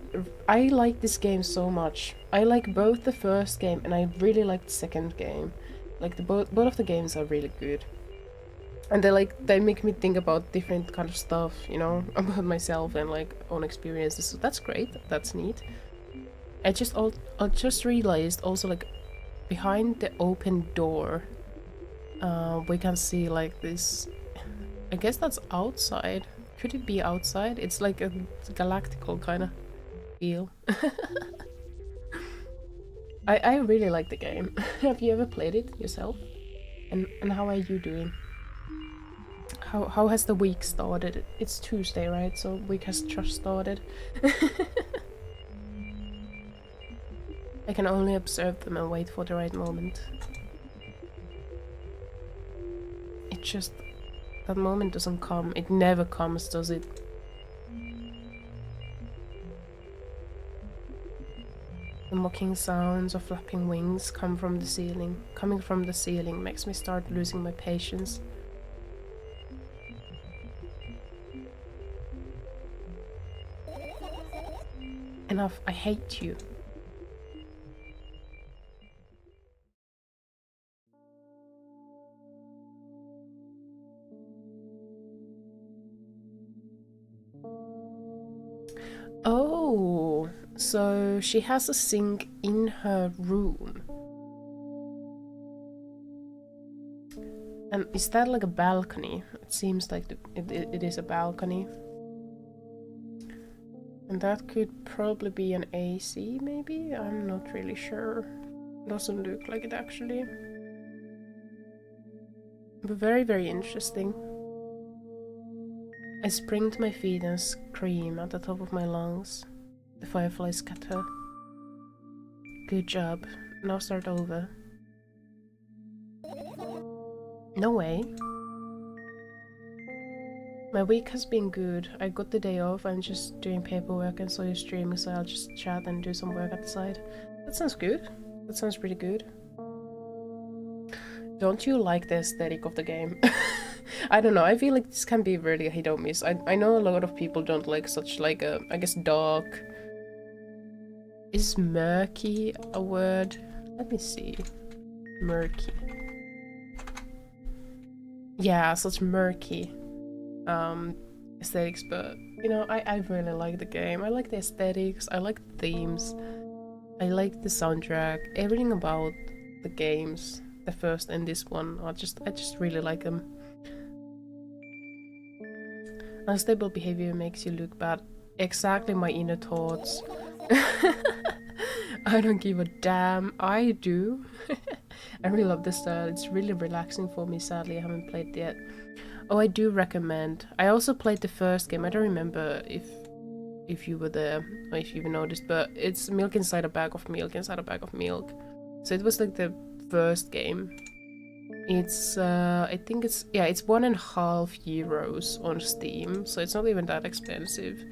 like this game so much. I like both the first game and I really like the second game. Like both of the games are really good. And they make me think about different kind of stuff, you know, about myself and like own experiences. So that's great. That's neat. I just realized also like behind the open door, we can see like this. I guess that's outside. Could it be outside? It's like a galactical kind of feel. I really like the game. Have you ever played it yourself? And how are you doing? How has the week started? It's Tuesday, right? So week has just started. I can only observe them and wait for the right moment. It just... that moment doesn't come. It never comes, does it? The mocking sounds of flapping wings come from the ceiling. Coming from the ceiling makes me start losing my patience. Enough, I hate you. Oh, so she has a sink in her room. And is that like a balcony? It seems like it is a balcony. And that could probably be an AC, maybe? I'm not really sure. Doesn't look like it actually. But very, very interesting. I spring to my feet and scream at the top of my lungs. The fireflies scatter. Good job. Now start over. No way. My week has been good. I got the day off. I'm just doing paperwork and saw you streaming, so I'll just chat and do some work at the side. That sounds good. That sounds pretty good. Don't you like the aesthetic of the game? I don't know, I feel like this can be really a hit or miss. I know a lot of people don't like such like a, I guess, dark... Is murky a word? Let me see. Murky. Yeah, such murky aesthetics, but you know, I really like the game. I like the aesthetics, I like the themes, I like the soundtrack, everything about the games, the first and this one, I just really like them. Unstable behavior makes you look bad. Exactly my inner thoughts. I don't give a damn. I do. I really love this style. It's really relaxing for me. Sadly, I haven't played it yet. Oh, I do recommend. I also played the first game. I don't remember if you were there or if you noticed, but it's milk inside a bag of milk inside a bag of milk. So it was like the first game. It's I think it's, yeah, it's €1.50 on Steam, so it's not even that expensive.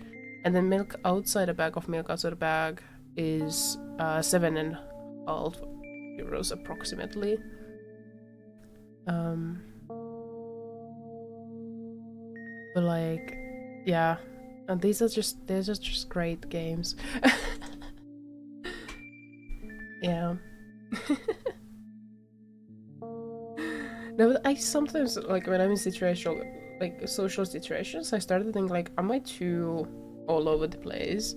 And then milk outside a bag of milk outside a bag is €7.50 approximately. But like, yeah, and they're just great games. Yeah. No, but I sometimes, like, when I'm in social situations, I started to think, like, am I too all over the place?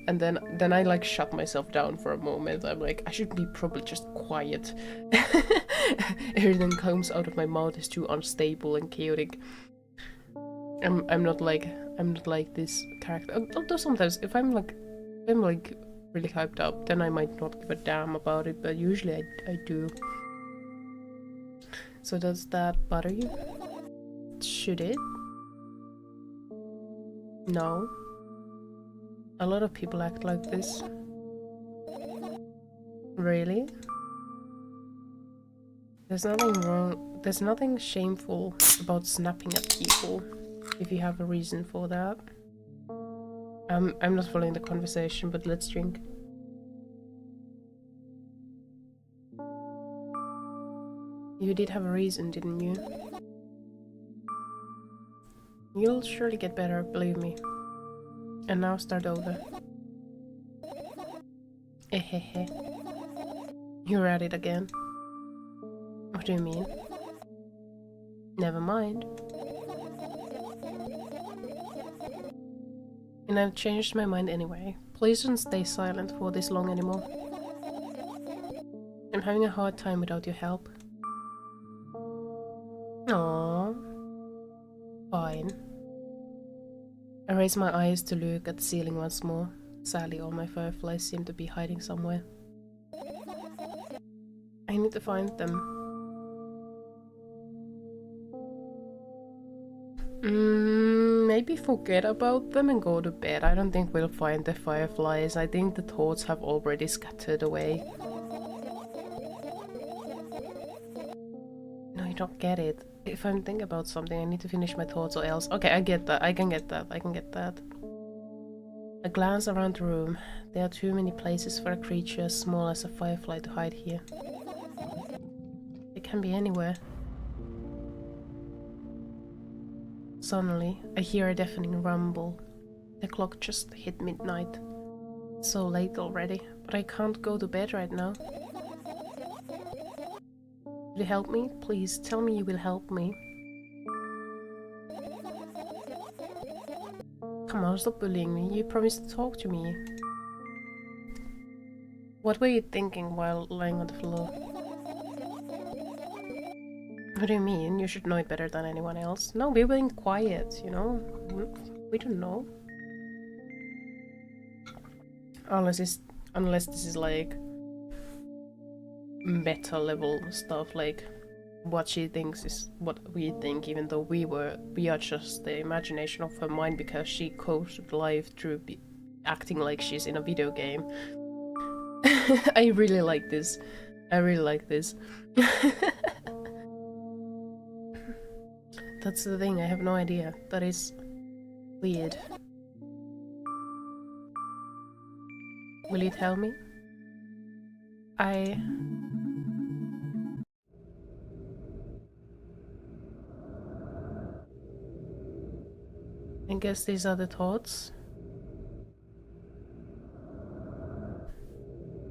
And then I, like, shut myself down for a moment. I'm like, I should be probably just quiet. Everything comes out of my mouth is too unstable and chaotic. I'm not like this character. Although sometimes, if I'm really hyped up, then I might not give a damn about it, but usually I do. So does that bother you? Should it? No. A lot of people act like this. Really? There's nothing wrong, there's nothing shameful about snapping at people if you have a reason for that. I'm not following the conversation, but let's drink. You did have a reason, didn't you? You'll surely get better, believe me. And now start over. Ehehe. You're at it again. What do you mean? Never mind. And I've changed my mind anyway. Please don't stay silent for this long anymore. I'm having a hard time without your help. Aww. Fine. I raise my eyes to look at the ceiling once more. Sadly, all my fireflies seem to be hiding somewhere. I need to find them. Maybe forget about them and go to bed. I don't think we'll find the fireflies. I think the thoughts have already scattered away. No, you don't get it. If I'm thinking about something, I need to finish my thoughts or else... Okay, I get that. I can get that. I can get that. I glance around the room. There are too many places for a creature as small as a firefly to hide here. It can be anywhere. Suddenly, I hear a deafening rumble. The clock just hit midnight. It's so late already, but I can't go to bed right now. Will you help me? Please, tell me you will help me. Come on, stop bullying me. You promised to talk to me. What were you thinking while lying on the floor? What do you mean? You should know it better than anyone else. No, we're being quiet, you know? We don't know. Unless this is like meta level stuff, like what she thinks is what we think, even though we are just the imagination of her mind because she copes with life through acting like she's in a video game. I really like this. I really like this. That's the thing, I have no idea. That is weird. Will you tell me? I guess these are the thoughts.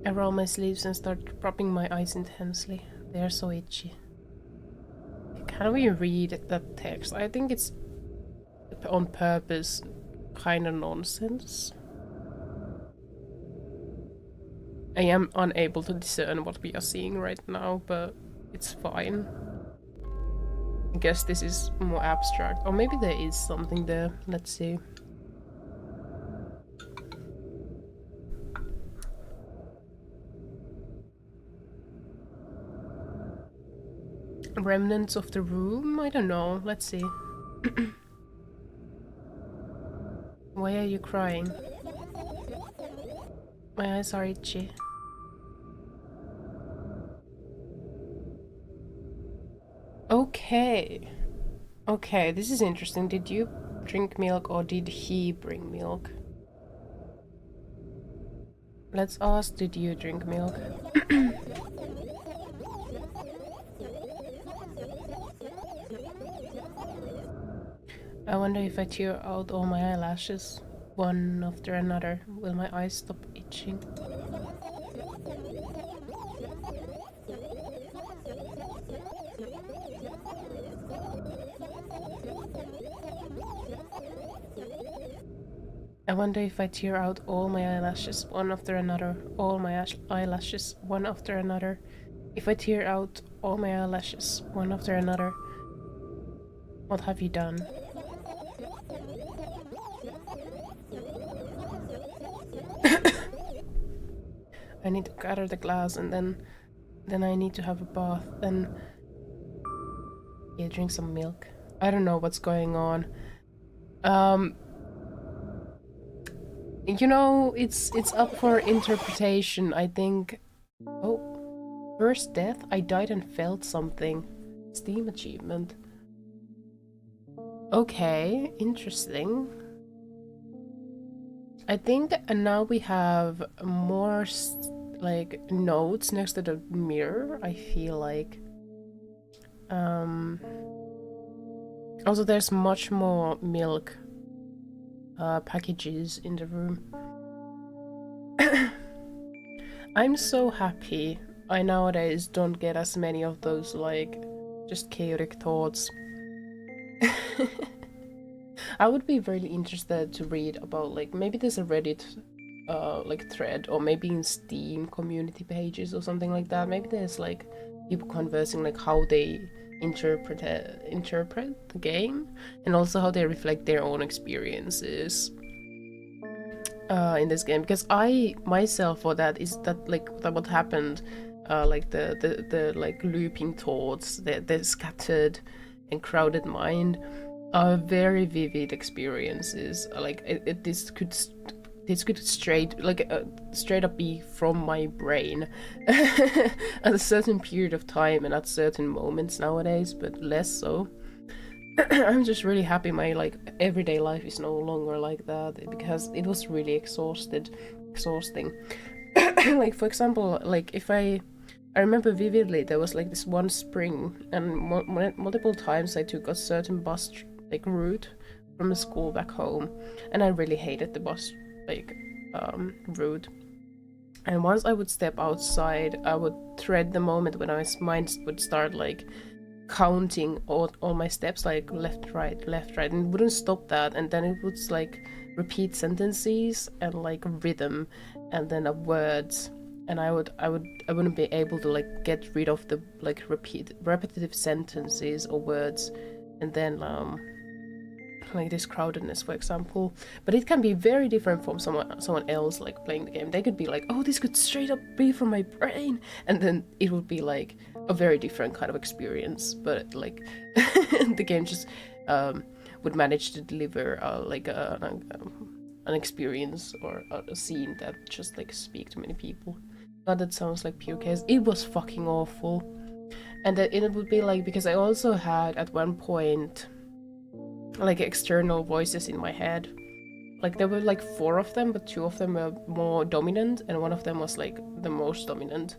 I roll my sleeves and start rubbing my eyes intensely. They are so itchy. Can we read that text? I think it's on purpose kind of nonsense. I am unable to discern what we are seeing right now, but it's fine. I guess this is more abstract. Or maybe there is something there. Let's see. Remnants of the room? I don't know. Let's see. Why are you crying? My eyes are itchy. Okay. Okay, this is interesting. Did you drink milk or did he bring milk? Let's ask, did you drink milk? I wonder if I tear out all my eyelashes, one after another, will my eyes stop itching? I wonder if I tear out all my eyelashes, one after another, all my eyelashes, one after another. If I tear out all my eyelashes, one after another, what have you done? I need to gather the glass and then I need to have a bath, then Yeah, drink some milk. I don't know what's going on. You know, it's up for interpretation. I think. Oh, first death. I died and felt something. Steam achievement. Okay, interesting. I think now we have more like notes next to the mirror. I feel like. Also, there's much more milk packages in the room. I'm so happy I nowadays don't get as many of those like just chaotic thoughts. I would be really interested to read about like maybe there's a Reddit like thread or maybe in Steam community pages or something like that. Maybe there's like people conversing like how they interpret the game and also how they reflect their own experiences in this game, because I myself for that is that like that what happened like the like looping thoughts, the scattered and crowded mind are very vivid experiences. Like this could straight up be from my brain at a certain period of time and at certain moments nowadays, but less so. I'm just really happy my like everyday life is no longer like that, because it was really exhausting. Like for example, like if I remember vividly there was like this one spring and multiple times I took a certain bus like route from the school back home, and I really hated the bus like route. And once I would step outside, I would thread the moment when my mind would start like counting all my steps, like left, right, and it wouldn't stop that, and then it would like repeat sentences and like rhythm and then words, and I wouldn't be able to like get rid of the like repetitive sentences or words, and then like this crowdedness, for example. But it can be very different from someone else like playing the game. They could be like, oh, this could straight up be from my brain, and then it would be like a very different kind of experience. But like the game just would manage to deliver like an experience or a scene that just like speak to many people. God, that sounds like pure chaos. It was fucking awful. And then it would be like, because I also had at one point like external voices in my head. Like there were like 4 of them, but 2 of them were more dominant and one of them was like the most dominant.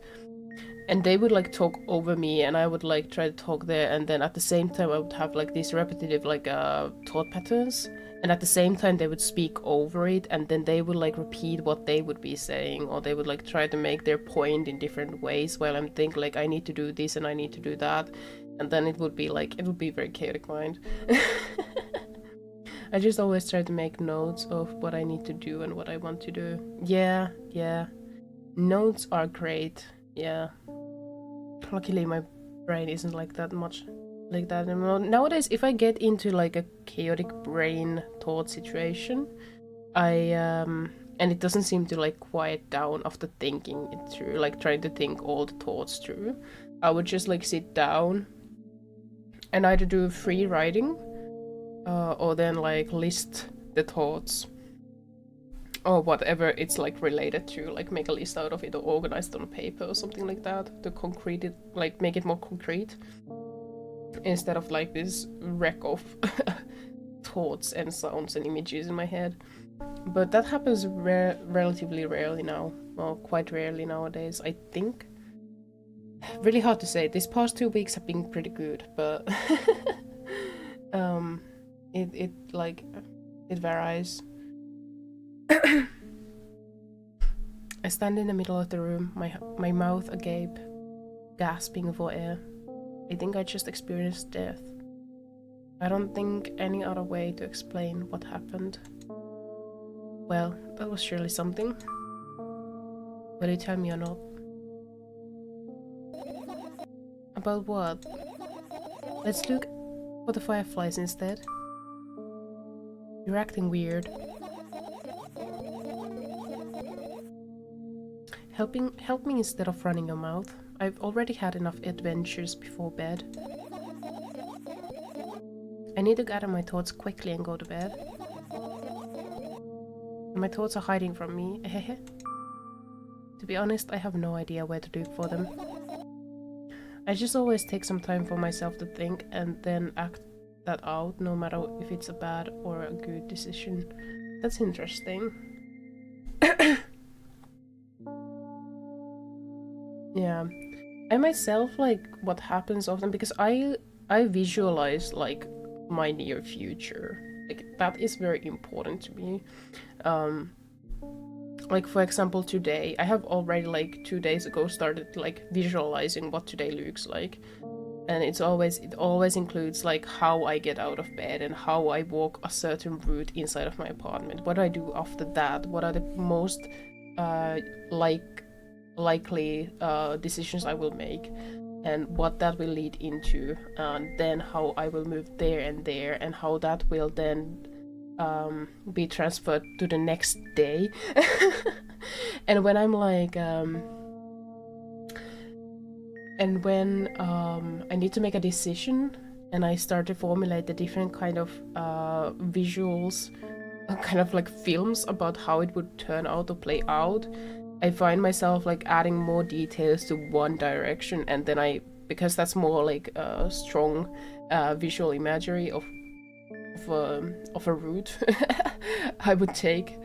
And they would like talk over me and I would like try to talk there, and then at the same time I would have like these repetitive like thought patterns, and at the same time they would speak over it, and then they would like repeat what they would be saying, or they would like try to make their point in different ways while I'm thinking like I need to do this and I need to do that, and then it would be very chaotic mind. I just always try to make notes of what I need to do and what I want to do. Yeah. Notes are great. Yeah. Luckily my brain isn't like that much like that anymore. Nowadays, if I get into like a chaotic brain thought situation, and it doesn't seem to like quiet down after thinking it through, like trying to think all the thoughts through, I would just like sit down and either do free writing or then like list the thoughts or whatever it's like related to, like make a list out of it or organize it on paper or something like that to concrete it, like make it more concrete instead of like this wreck of thoughts and sounds and images in my head. But that happens relatively rarely now, well, quite rarely nowadays, I think. Really hard to say. These past 2 weeks have been pretty good, but it varies. I stand in the middle of the room, my mouth agape, gasping for air. I think I just experienced death. I don't think any other way to explain what happened. Well, that was surely something. Will you tell me or not? About what? Let's look for the fireflies instead. You're acting weird. Help me instead of running your mouth. I've already had enough adventures before bed. I need to gather my thoughts quickly and go to bed. My thoughts are hiding from me. To be honest, I have no idea where to look for them. I just always take some time for myself to think and then act that out, no matter if it's a bad or a good decision. That's interesting. Yeah. I myself like what happens often because I visualize like my near future. Like that is very important to me. Like for example today, I have already like 2 days ago started like visualizing what today looks like. And it always includes like how I get out of bed and how I walk a certain route inside of my apartment. What I do after that, what are the most likely decisions I will make, and what that will lead into, and then how I will move there, and how that will then be transferred to the next day. And when I'm like and when I need to make a decision and I start to formulate the different kind of visuals, kind of like films about how it would turn out or play out, I find myself like adding more details to one direction, and then because that's more like a strong visual imagery of a route I could take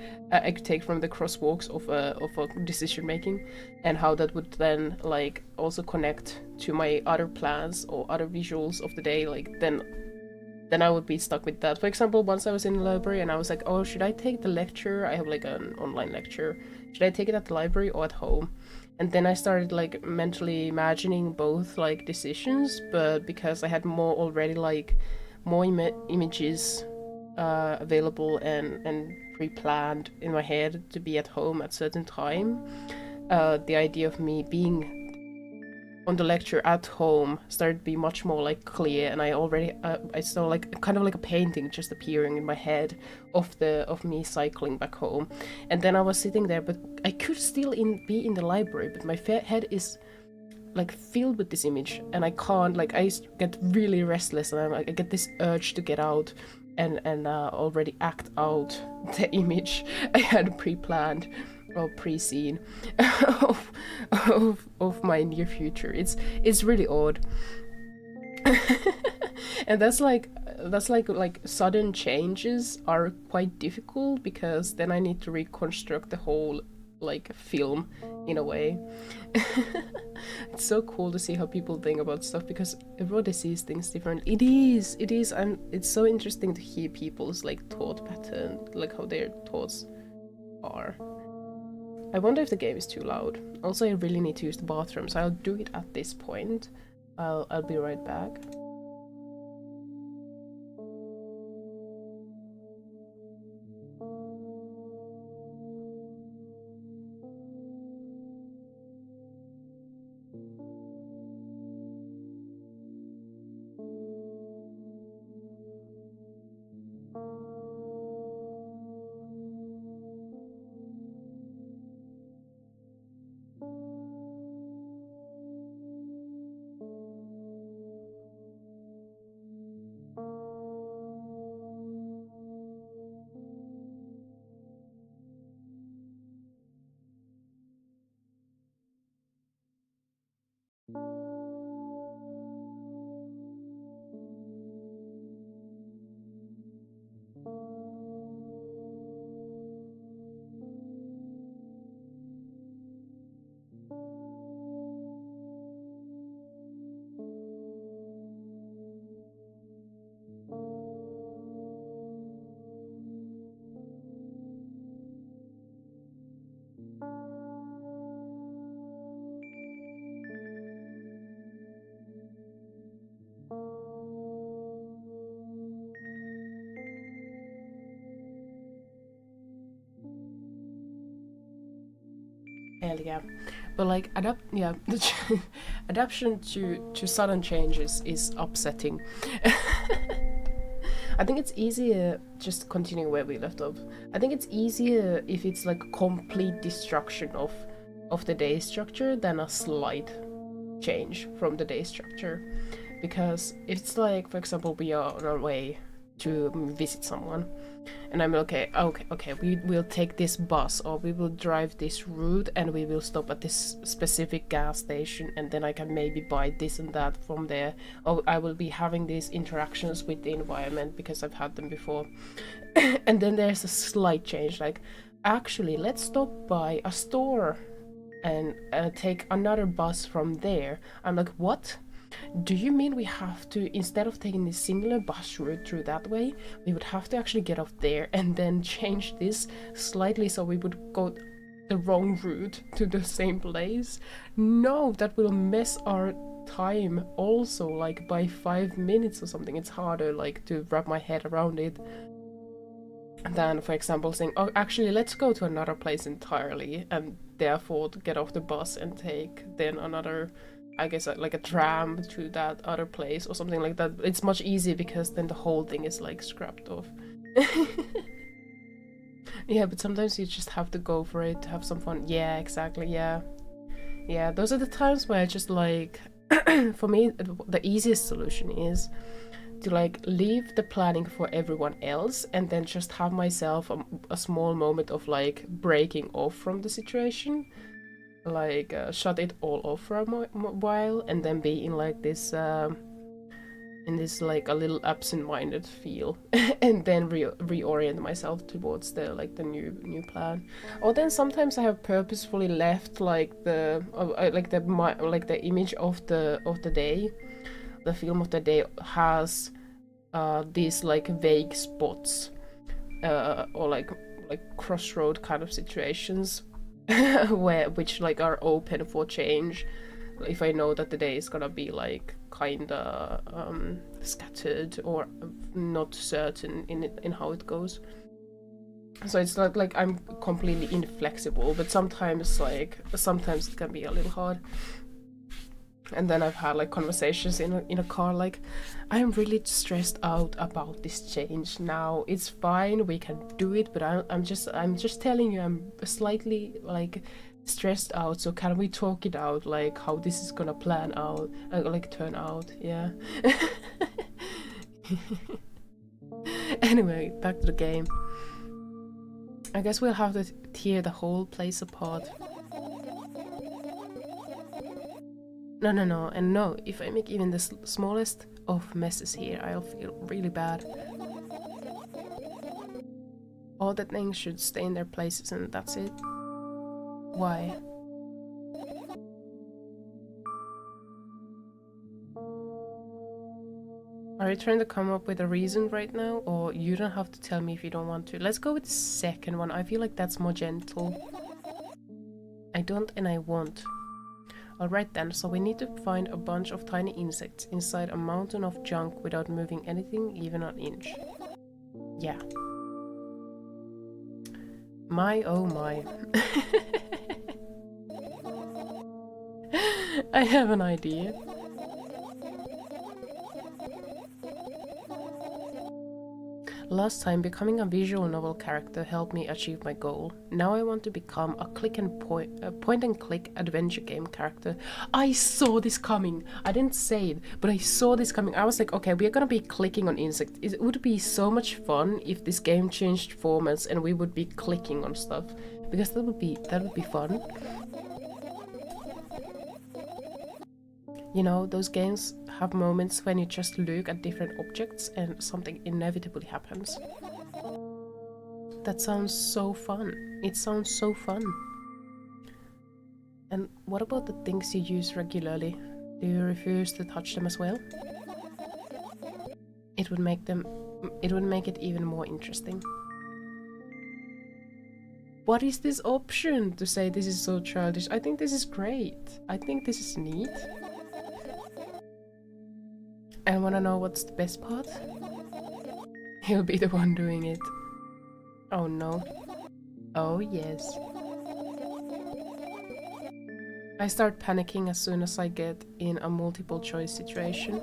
from the crosswalks of a decision making, and how that would then like also connect to my other plans or other visuals of the day. Like then I would be stuck with that. For example, once I was in the library and I was like, oh, should I take the lecture? I have like an online lecture. Should I take it at the library or at home? And then I started like mentally imagining both like decisions, but because I had more images available and pre-planned in my head to be at home at certain time, the idea of me being on the lecture at home started to be much more like clear, and I saw like kind of like a painting just appearing in my head of me cycling back home. And then I was sitting there, but I could still be in the library, but my head is like filled with this image, and I can't, like I get really restless, and I get this urge to get out and already act out the image I had pre-planned or pre-seen of my near future. It's really odd. And that's like sudden changes are quite difficult, because then I need to reconstruct the whole like film in a way. It's so cool to see how people think about stuff, because everybody sees things different. It is, and it's so interesting to hear people's like thought pattern, like how their thoughts are. I wonder if the game is too loud. Also, I really need to use the bathroom, so I'll do it at this point. I'll be right back. Yeah, but like adaptation to sudden changes is upsetting. I think it's easier just to continue where we left off. I think it's easier if it's like complete destruction of the day structure than a slight change from the day structure. Because if it's like, for example, we are on our way to visit someone. And I'm okay, we will take this bus, or we will drive this route, and we will stop at this specific gas station, and then I can maybe buy this and that from there. Or I will be having these interactions with the environment because I've had them before. And then there's a slight change, like, actually, let's stop by a store and take another bus from there. I'm like, what? Do you mean we have to, instead of taking this singular bus route through that way, we would have to actually get off there and then change this slightly so we would go the wrong route to the same place? No, that will mess our time also, like, by 5 minutes or something. It's harder, like, to wrap my head around it than, for example, saying, oh, actually, let's go to another place entirely, and therefore to get off the bus and take then another, I guess, like a tram to that other place or something like that. It's much easier because then the whole thing is like scrapped off. Yeah, but sometimes you just have to go for it to have some fun. Yeah, exactly. Yeah, those are the times where I just like for me the easiest solution is to like leave the planning for everyone else and then just have myself a small moment of like breaking off from the situation. Like shut it all off for a while and then be in like this in this like a little absent-minded feel and then reorient myself towards the like the new plan. Or then sometimes I have purposefully left like the image of the day, the film of the day has these like vague spots or like crossroad kind of situations which like are open for change if I know that the day is gonna be like kinda scattered or not certain in how it goes. So it's not like I'm completely inflexible, but sometimes it can be a little hard. And then I've had like conversations in a car like, I'm really stressed out about this change now. It's fine, we can do it, but I'm just telling you I'm slightly like stressed out, so can we talk it out, like how this is gonna plan out, like turn out. Yeah. Anyway, back to the game. I guess we'll have to tear the whole place apart. No, and no, if I make even the smallest of messes here, I'll feel really bad. All the things should stay in their places and that's it. Why? Are you trying to come up with a reason right now? Or you don't have to tell me if you don't want to. Let's go with the second one. I feel like that's more gentle. I don't and I won't. Alright then, so we need to find a bunch of tiny insects inside a mountain of junk without moving anything even an inch. Yeah. My oh my. I have an idea. Last time, becoming a visual novel character helped me achieve my goal. Now I want to become a point and click adventure game character. I saw this coming. I didn't say it, but I saw this coming. I was like, okay, we are gonna be clicking on insects. It would be so much fun if this game changed formats and we would be clicking on stuff, because that would be fun. You know, those games have moments when you just look at different objects and something inevitably happens. That sounds so fun. It sounds so fun. And what about the things you use regularly? Do you refuse to touch them as well? It would make it even more interesting. What is this option to say this is so childish? I think this is great. I think this is neat. And wanna know what's the best part? He'll be the one doing it. Oh no. Oh yes. I start panicking as soon as I get in a multiple choice situation.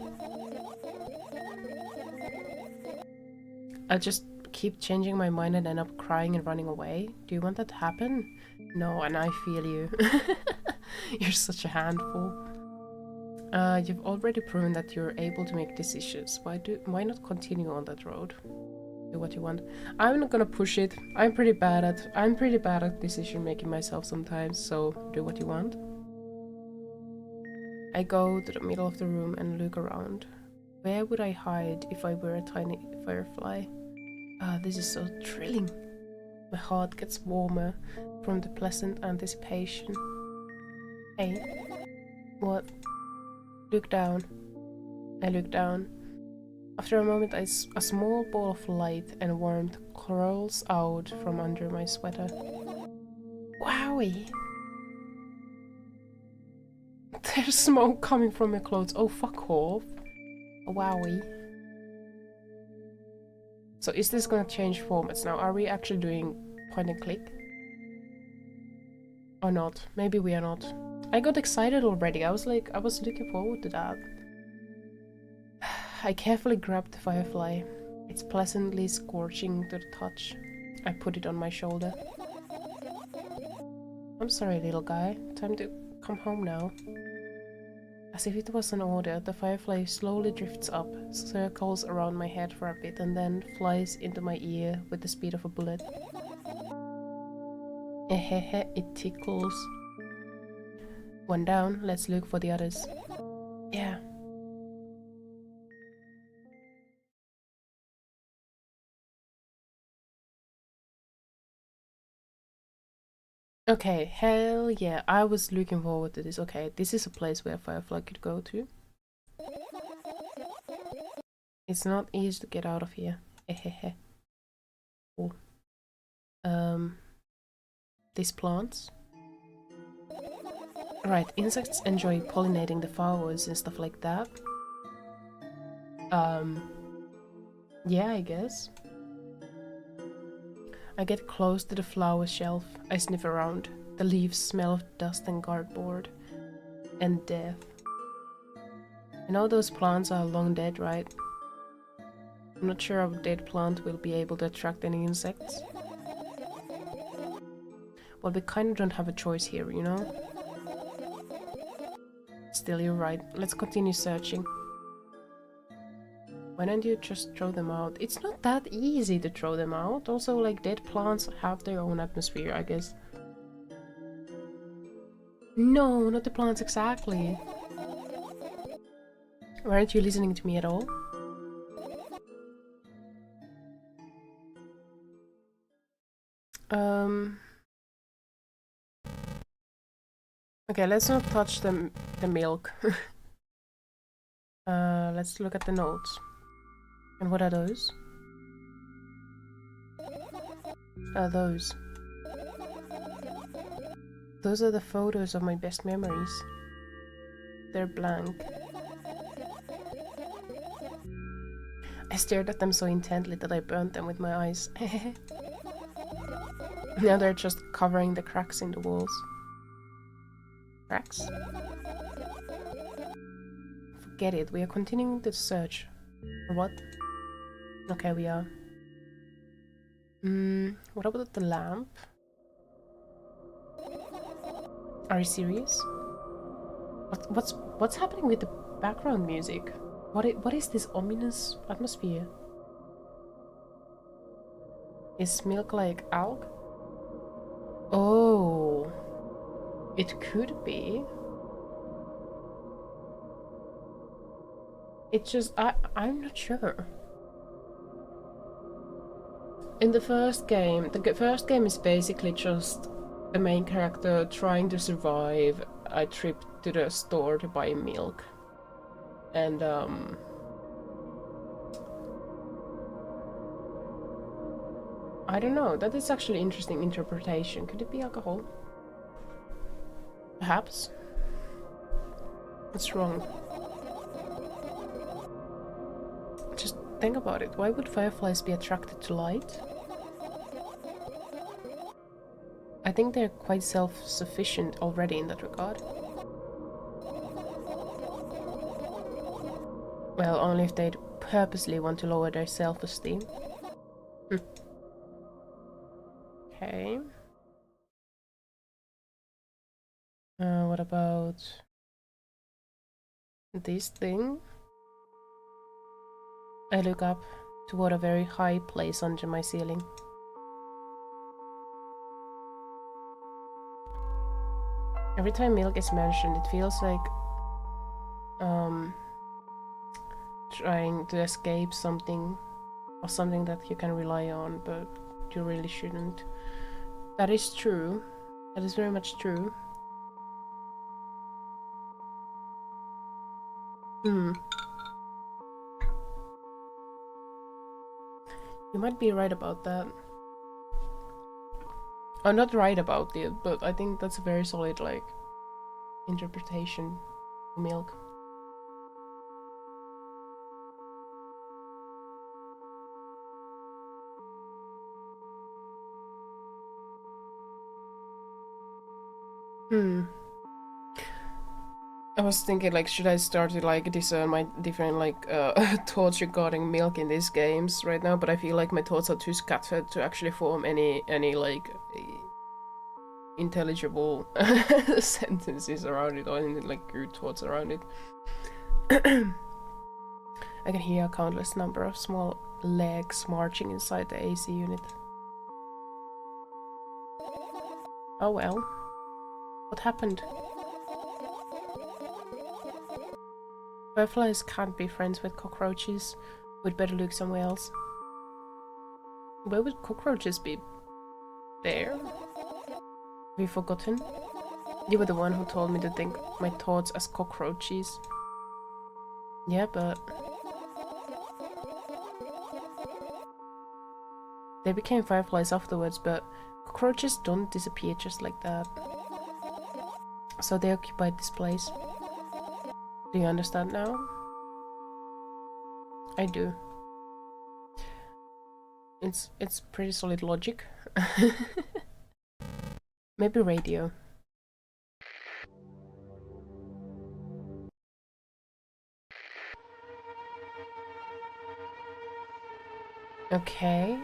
I just keep changing my mind and end up crying and running away. Do you want that to happen? No, and I feel you. You're such a handful. You've already proven that you're able to make decisions. Why not continue on that road? Do what you want. I'm not gonna push it. I'm pretty bad at decision making myself sometimes, so do what you want. I go to the middle of the room and look around. Where would I hide if I were a tiny firefly? This is so thrilling. My heart gets warmer from the pleasant anticipation. Hey, what? Look down. I look down. After a moment, a small ball of light and warmth crawls out from under my sweater. Wowie! There's smoke coming from your clothes. Oh, fuck off. Wowie. So is this gonna change formats now? Are we actually doing point and click? Or not? Maybe we are not. I got excited already. I was looking forward to that. I carefully grabbed the firefly. It's pleasantly scorching to the touch. I put it on my shoulder. I'm sorry, little guy. Time to come home now. As if it was an order, the firefly slowly drifts up, circles around my head for a bit, and then flies into my ear with the speed of a bullet. Ehehe, it tickles. One down, let's look for the others. Yeah. Okay, hell yeah, I was looking forward to this. Okay, this is a place where Firefly could go to. It's not easy to get out of here. Ehehe. Cool. These plants. Right, insects enjoy pollinating the flowers and stuff like that. Yeah, I guess. I get close to the flower shelf. I sniff around. The leaves smell of dust and cardboard. And death. I know those plants are long dead, right? I'm not sure a dead plant will be able to attract any insects. Well, we kind of don't have a choice here, you know? Still, you're right. Let's continue searching. Why don't you just throw them out? It's not that easy to throw them out. Also, like, dead plants have their own atmosphere, I guess. No, not the plants exactly. Why aren't you listening to me at all? Okay, let's not touch the milk. Let's look at the notes. And what are those? Those. Those are the photos of my best memories. They're blank. I stared at them so intently that I burnt them with my eyes. Now they're just covering the cracks in the walls. Cracks? Forget it, we are continuing the search. Or what? Okay, we are. What about the lamp? Are you serious? What's happening with the background music? What is this ominous atmosphere? Is milk like alk? Oh, it could be. It's just I'm not sure. In the first game is basically just the main character trying to survive a trip to the store to buy milk. And I don't know, that is actually interesting interpretation. Could it be alcohol? Perhaps. What's wrong? Just think about it. Why would fireflies be attracted to light? I think they're quite self-sufficient already in that regard. Well, only if they'd purposely want to lower their self-esteem. Okay. What about... this thing. I look up toward a very high place under my ceiling. Every time milk is mentioned, it feels like trying to escape something, or something that you can rely on, but you really shouldn't. That is true. That is very much true. You might be right about that. I'm not right about it, but I think that's a very solid, like, interpretation of milk. I was thinking, like, should I start to, like, discern my different, like, thoughts regarding milk in these games right now, but I feel like my thoughts are too scattered to actually form any like, intelligible sentences around it, or any, like, good thoughts around it. I can hear a countless number of small legs marching inside the AC unit. Oh well. What happened? Fireflies can't be friends with cockroaches. We'd better look somewhere else. Where would cockroaches be? There? Have you forgotten? You were the one who told me to think my thoughts as cockroaches. Yeah, but... they became fireflies afterwards, but cockroaches don't disappear just like that. So they occupied this place. Do you understand now? I do. It's pretty solid logic. Maybe radio. Okay.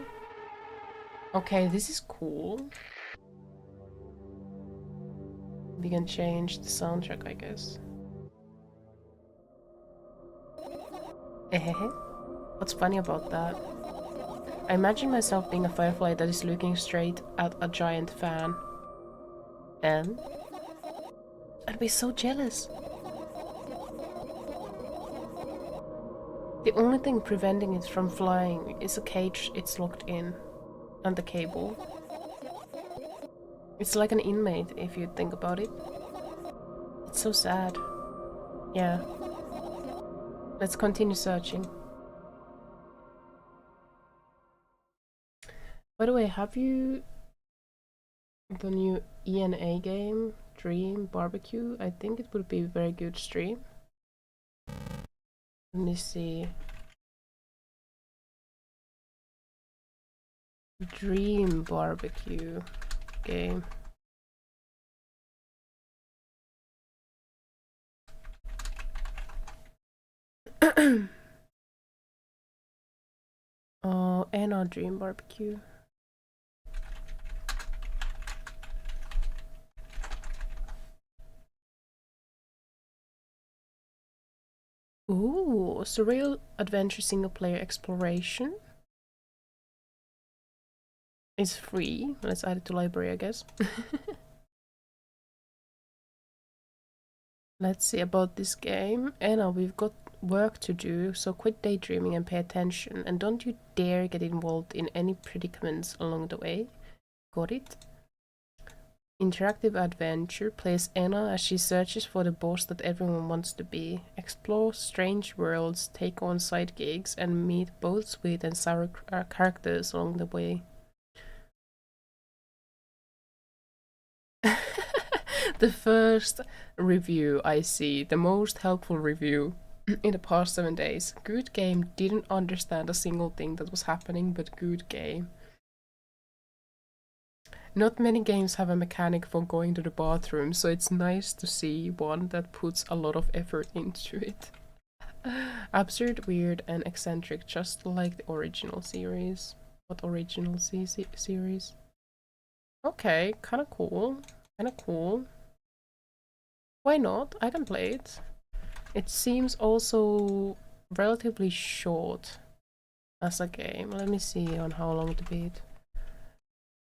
Okay, this is cool. We can change the soundtrack, I guess. What's funny about that? I imagine myself being a firefly that is looking straight at a giant fan. And I'd be so jealous. The only thing preventing it from flying is a cage it's locked in, and the cable. It's like an inmate, if you think about it. It's so sad. Yeah. Let's continue searching. By the way, have you... the new ENA game, Dream Barbecue? I think it would be a very good stream. Let me see. Dream Barbecue game. Oh, and our Dream Barbecue. Ooh, surreal adventure single player exploration. It's free. Let's add it to library, I guess. Let's see about this game. Anna, we've got work to do, so quit daydreaming and pay attention. And don't you dare get involved in any predicaments along the way. Got it? Interactive adventure plays Anna as she searches for the boss that everyone wants to be. Explore strange worlds, take on side gigs, and meet both sweet and sour characters along the way. The first review I see, the most helpful review in the past 7 days. Good game, didn't understand a single thing that was happening, but good game. Not many games have a mechanic for going to the bathroom, so it's nice to see one that puts a lot of effort into it. Absurd, weird, and eccentric, just like the original series. What original series? Okay, kinda cool. Kinda cool. Why not? I can play it. It seems also relatively short as a game. Let me see on how long to beat.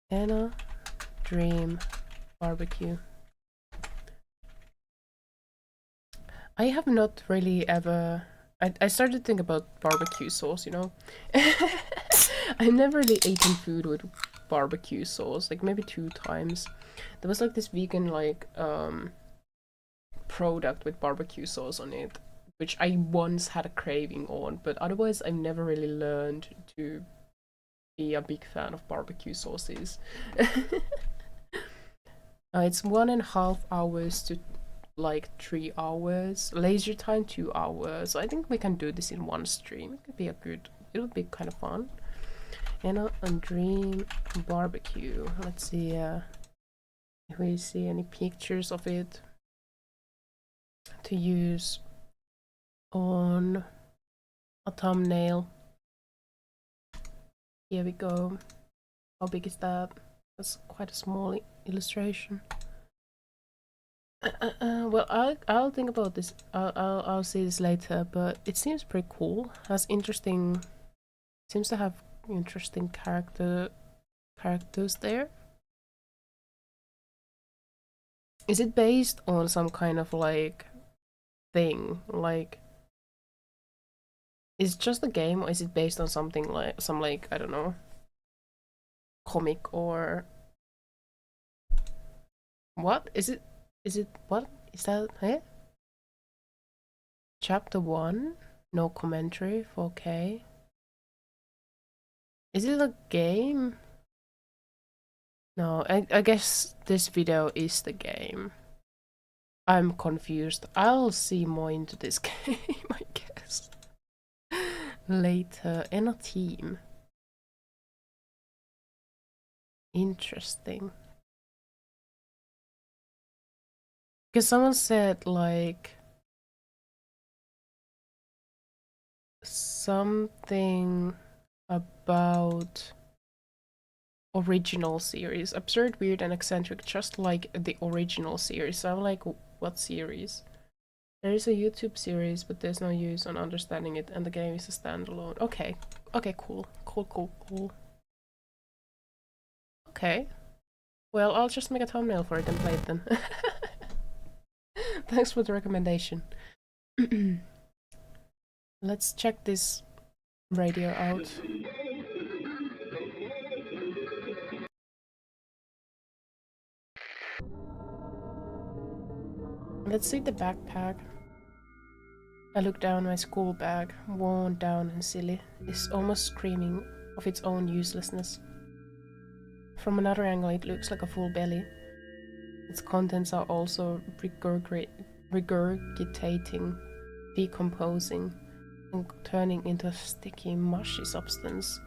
Anna Dream Barbecue. I have not really ever... I started to think about barbecue sauce, you know? I've never really eaten food with barbecue sauce, like maybe 2 times. There was like this vegan like product with barbecue sauce on it, which I once had a craving on, but otherwise I've never really learned to be a big fan of barbecue sauces. It's 1.5 hours to like 3 hours. Laser time 2 hours. I think we can do this in one stream. It could be it would be kind of fun. Anna and Dream Barbecue. Let's see if we see any pictures of it to use on a thumbnail. Here we go. How big is that? That's quite a small illustration. Well, I'll think about this. I'll see this later. But it seems pretty cool. Has interesting. Seems to have interesting characters there. Is it based on some kind of like thing? Like, is it just a game, or is it based on something like I don't know, comic or what? Is it what is that? Eh? Chapter 1, no commentary, 4K. Is it a game? No, I guess this video is the game. I'm confused. I'll see more into this game, I guess. Later. In a team. Interesting. Because someone said, like, something about original series. Absurd, weird, and eccentric, just like the original series. So I'm like, what series? There is a YouTube series, but there's no use on understanding it, and the game is a standalone. Okay. Okay, cool. Cool. Okay. Well, I'll just make a thumbnail for it and play it then. Thanks for the recommendation. Let's check this radio out. Let's see the backpack. I look down my school bag, worn down and silly, is almost screaming of its own uselessness. From another angle it looks like a full belly. Its contents are also regurgitating, decomposing, and turning into a sticky, mushy substance.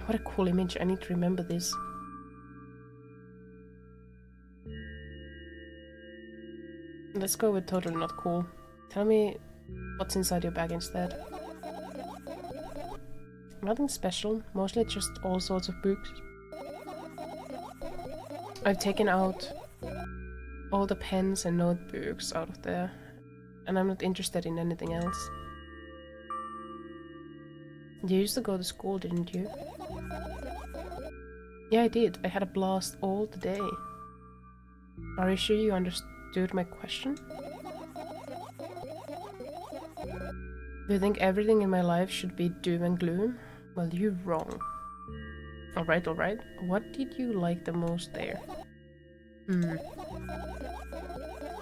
What a cool image, I need to remember this. Let's go with totally not cool. Tell me what's inside your bag instead. Nothing special, mostly just all sorts of books. I've taken out all the pens and notebooks out of there, and I'm not interested in anything else. You used to go to school, didn't you? Yeah, I did. I had a blast all the day. Are you sure you understood my question? Do you think everything in my life should be doom and gloom? Well, you're wrong. Alright. What did you like the most there?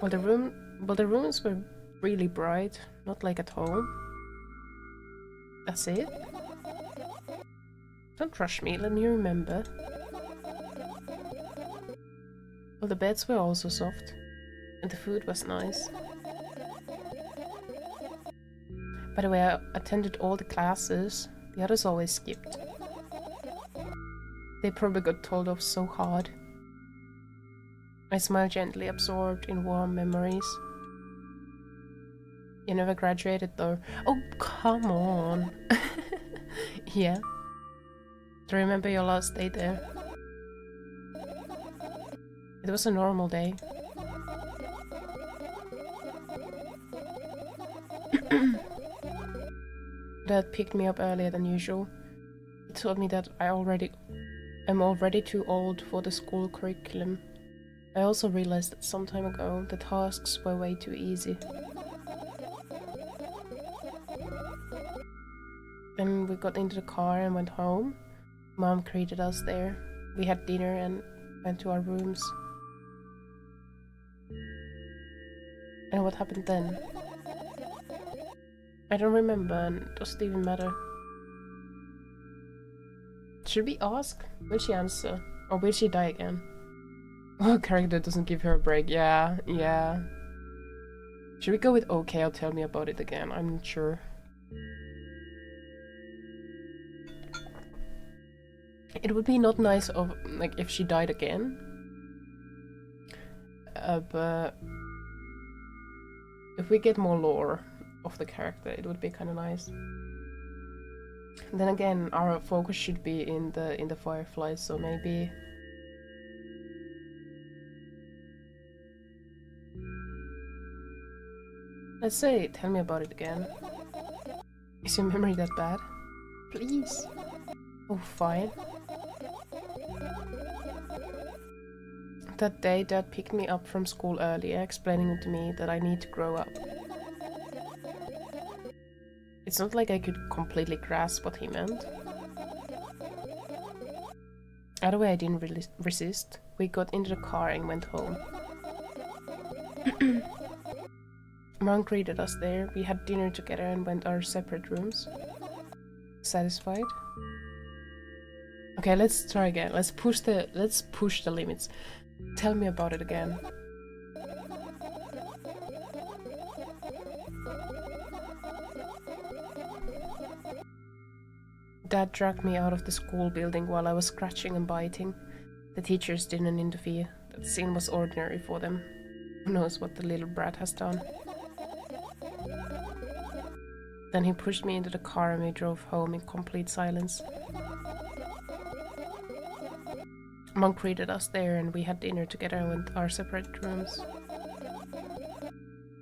Well, the rooms were really bright, not like at home. That's it? Don't rush me, let me remember. Well, the beds were also soft, and the food was nice. By the way, I attended all the classes. The others always skipped. They probably got told off so hard. I smile gently, absorbed in warm memories. You never graduated though. Oh, come on. Yeah. Do you remember your last day there? It was a normal day. Dad picked me up earlier than usual. He told me that I'm already too old for the school curriculum. I also realized that some time ago the tasks were way too easy. Then we got into the car and went home. Mom greeted us there. We had dinner and went to our rooms. And what happened then? I don't remember, and does it even matter? Should we ask? Will she answer? Or will she die again? Oh, character doesn't give her a break. Yeah. Should we go with okay or tell me about it again? I'm not sure. It would be not nice of like if she died again. But if we get more lore of the character, it would be kind of nice. Then again, our focus should be in the fireflies, so maybe. Let's say, tell me about it again. Is your memory that bad? Please. Oh, fine. That day, Dad picked me up from school earlier, explaining to me that I need to grow up. It's not like I could completely grasp what he meant. Either way, I didn't really resist. We got into the car and went home. Mom greeted us there. We had dinner together and went our separate rooms. Satisfied? Okay, let's try again. Let's push the limits. Tell me about it again. Dad dragged me out of the school building while I was scratching and biting. The teachers didn't interfere. That scene was ordinary for them. Who knows what the little brat has done. Then he pushed me into the car and we drove home in complete silence. Mom greeted us there and we had dinner together and went our separate rooms.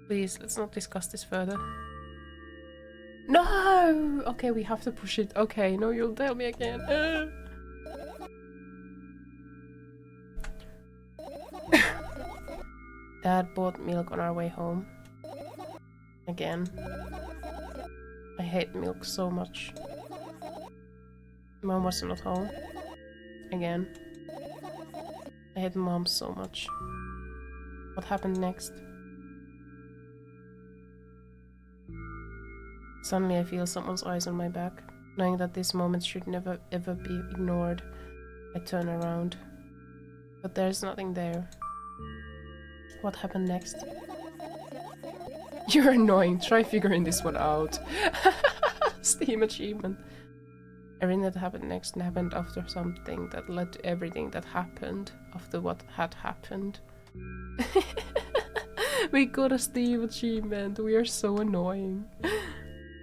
Please, let's not discuss this further. No! Okay, we have to push it. Okay, no, you'll tell me again. Dad bought milk on our way home. Again. I hate milk so much. Mom was not home. Again. I hate Mom so much. What happened next? Suddenly I feel someone's eyes on my back. Knowing that this moment should never ever be ignored, I turn around. But there's nothing there. What happened next? You're annoying. Try figuring this one out. Steam achievement. Everything that happened next happened after something that led to everything that happened after what had happened. We got a Steam achievement. We are so annoying.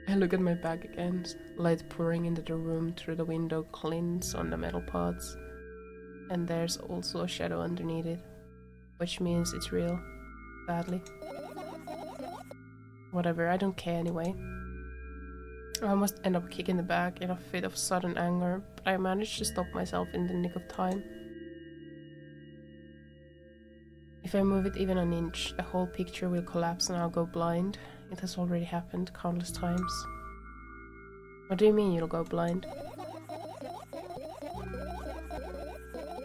I look at my bag again. Light pouring into the room through the window glints on the metal parts. And there's also a shadow underneath it. Which means it's real. Badly. Whatever, I don't care anyway. I almost end up kicking the bag in a fit of sudden anger, but I managed to stop myself in the nick of time. If I move it even an inch, the whole picture will collapse and I'll go blind. It has already happened countless times. What do you mean you'll go blind?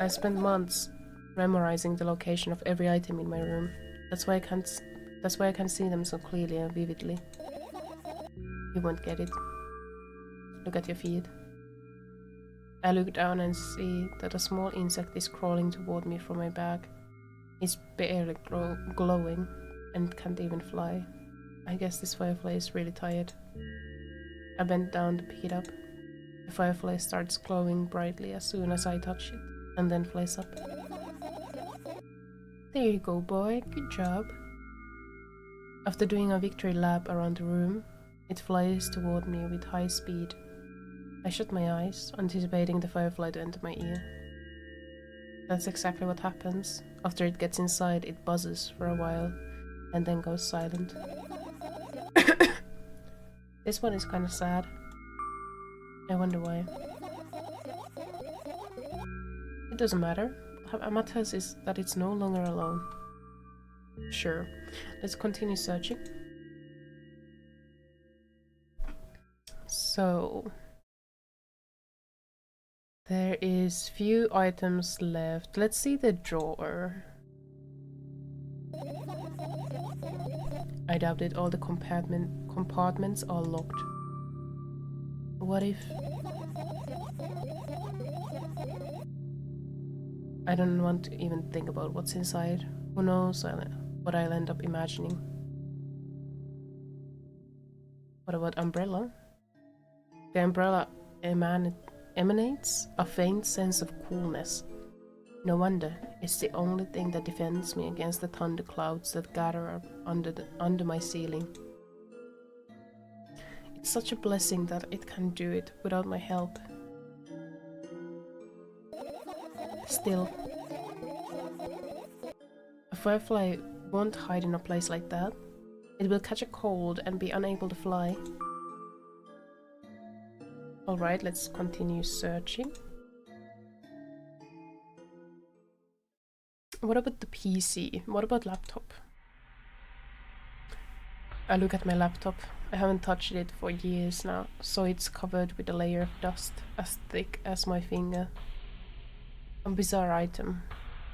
I spent months memorizing the location of every item in my room. That's why I can see them so clearly and vividly. You won't get it. Look at your feet. I look down and see that a small insect is crawling toward me from my bag. It's barely glowing and can't even fly. I guess this firefly is really tired. I bend down to pick it up. The firefly starts glowing brightly as soon as I touch it, and then flies up. There you go, boy. Good job. After doing a victory lap around the room, it flies toward me with high speed. I shut my eyes, anticipating the firefly to enter my ear. That's exactly what happens. After it gets inside, it buzzes for a while, and then goes silent. This one is kind of sad. I wonder why. It doesn't matter. What matters is that it's no longer alone. Sure. Let's continue searching. So... there is few items left. Let's see the drawer. I doubt it. All the compartments are locked. What if... I don't want to even think about what's inside. Who knows what I'll end up imagining. What about umbrella? The umbrella emanates a faint sense of coolness. No wonder, it's the only thing that defends me against the thunderclouds that gather up under my ceiling. It's such a blessing that it can do it without my help. Still, a firefly won't hide in a place like that. It will catch a cold and be unable to fly. Alright, let's continue searching. What about the PC? What about laptop? I look at my laptop. I haven't touched it for years now, so it's covered with a layer of dust as thick as my finger. A bizarre item.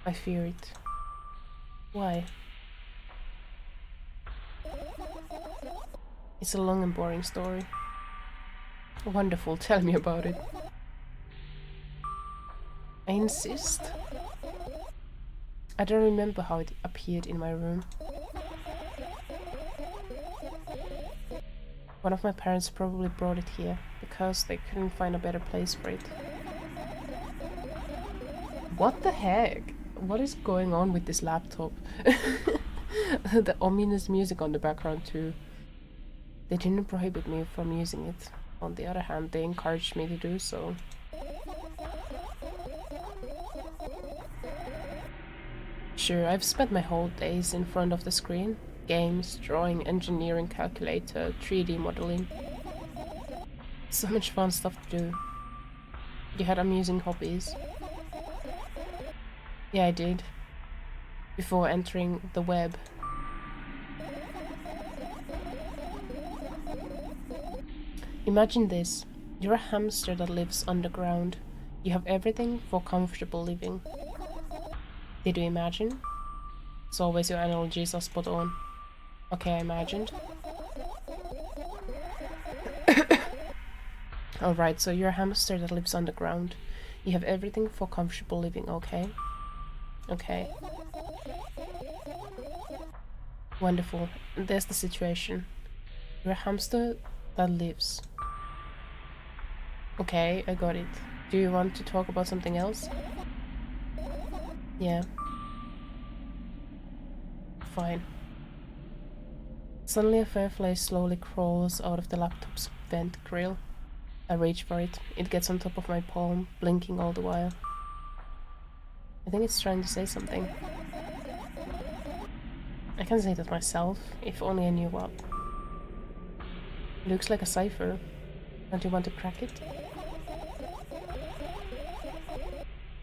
I fear it. Why? It's a long and boring story. Wonderful, tell me about it. I insist. I don't remember how it appeared in my room. One of my parents probably brought it here, because they couldn't find a better place for it. What the heck? What is going on with this laptop? The ominous music on the background too. They didn't prohibit me from using it. On the other hand, they encouraged me to do so. Sure, I've spent my whole days in front of the screen. Games, drawing, engineering, calculator, 3D modeling. So much fun stuff to do. You had amusing hobbies. Yeah, I did. Before entering the web. Imagine this. You're a hamster that lives underground. You have everything for comfortable living. Did you imagine? As always, your analogies are spot on. Okay, I imagined. Alright, so you're a hamster that lives underground. You have everything for comfortable living, okay? Okay. Wonderful. There's the situation. You're a hamster that lives. Okay, I got it. Do you want to talk about something else? Yeah. Fine. Suddenly a firefly slowly crawls out of the laptop's vent grill. I reach for it. It gets on top of my palm, blinking all the while. I think it's trying to say something. I can say that myself, if only I knew what. It looks like a cipher. Don't you want to crack it?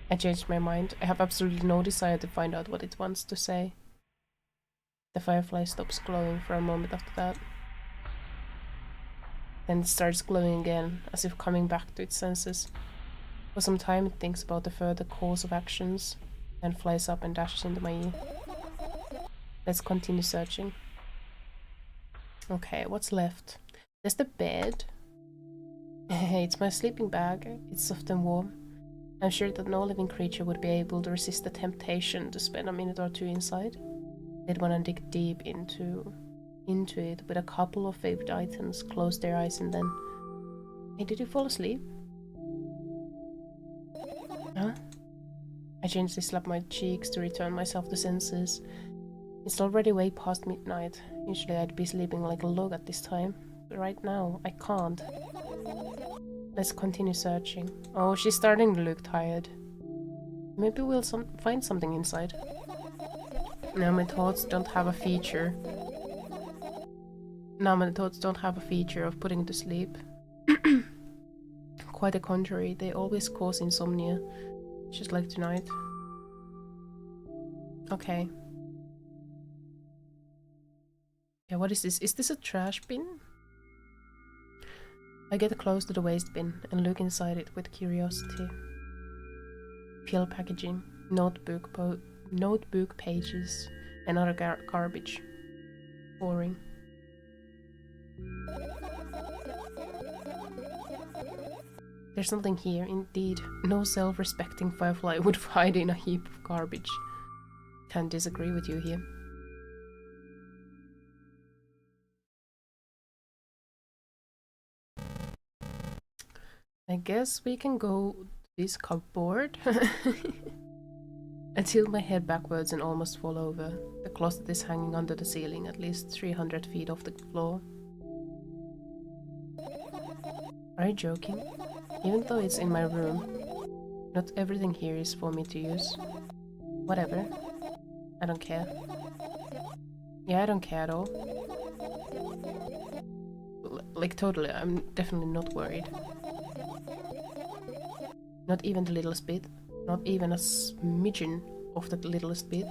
I changed my mind. I have absolutely no desire to find out what it wants to say. The firefly stops glowing for a moment after that. Then it starts glowing again, as if coming back to its senses. For some time it thinks about the further course of actions, then flies up and dashes into my ear. Let's continue searching. Okay, what's left? There's the bed. It's my sleeping bag. It's soft and warm. I'm sure that no living creature would be able to resist the temptation to spend a minute or two inside. They'd want to dig deep into it with a couple of favorite items, close their eyes and then... Hey, did you fall asleep? Huh? I gently slap my cheeks to return myself to senses. It's already way past midnight. Usually I'd be sleeping like a log at this time, but right now I can't. Let's continue searching. Oh, she's starting to look tired. Maybe we'll find something inside. No, my thoughts don't have a feature. No, my thoughts don't have a feature of putting to sleep. Quite the contrary, they always cause insomnia. Just like tonight. Okay. Yeah, what is this? Is this a trash bin? I get close to the waste bin and look inside it with curiosity. Peel packaging, notebook pages, and other garbage. Boring. There's nothing here, indeed. No self-respecting firefly would hide in a heap of garbage. Can't disagree with you here. I guess we can go to this cupboard. I tilt my head backwards and almost fall over. The closet is hanging under the ceiling, at least 300 feet off the floor. Are you joking? Even though it's in my room, not everything here is for me to use. Whatever. I don't care. Yeah, I don't care at all. Like, totally, I'm definitely not worried. Not even the littlest bit. Not even a smidgen of the littlest bit.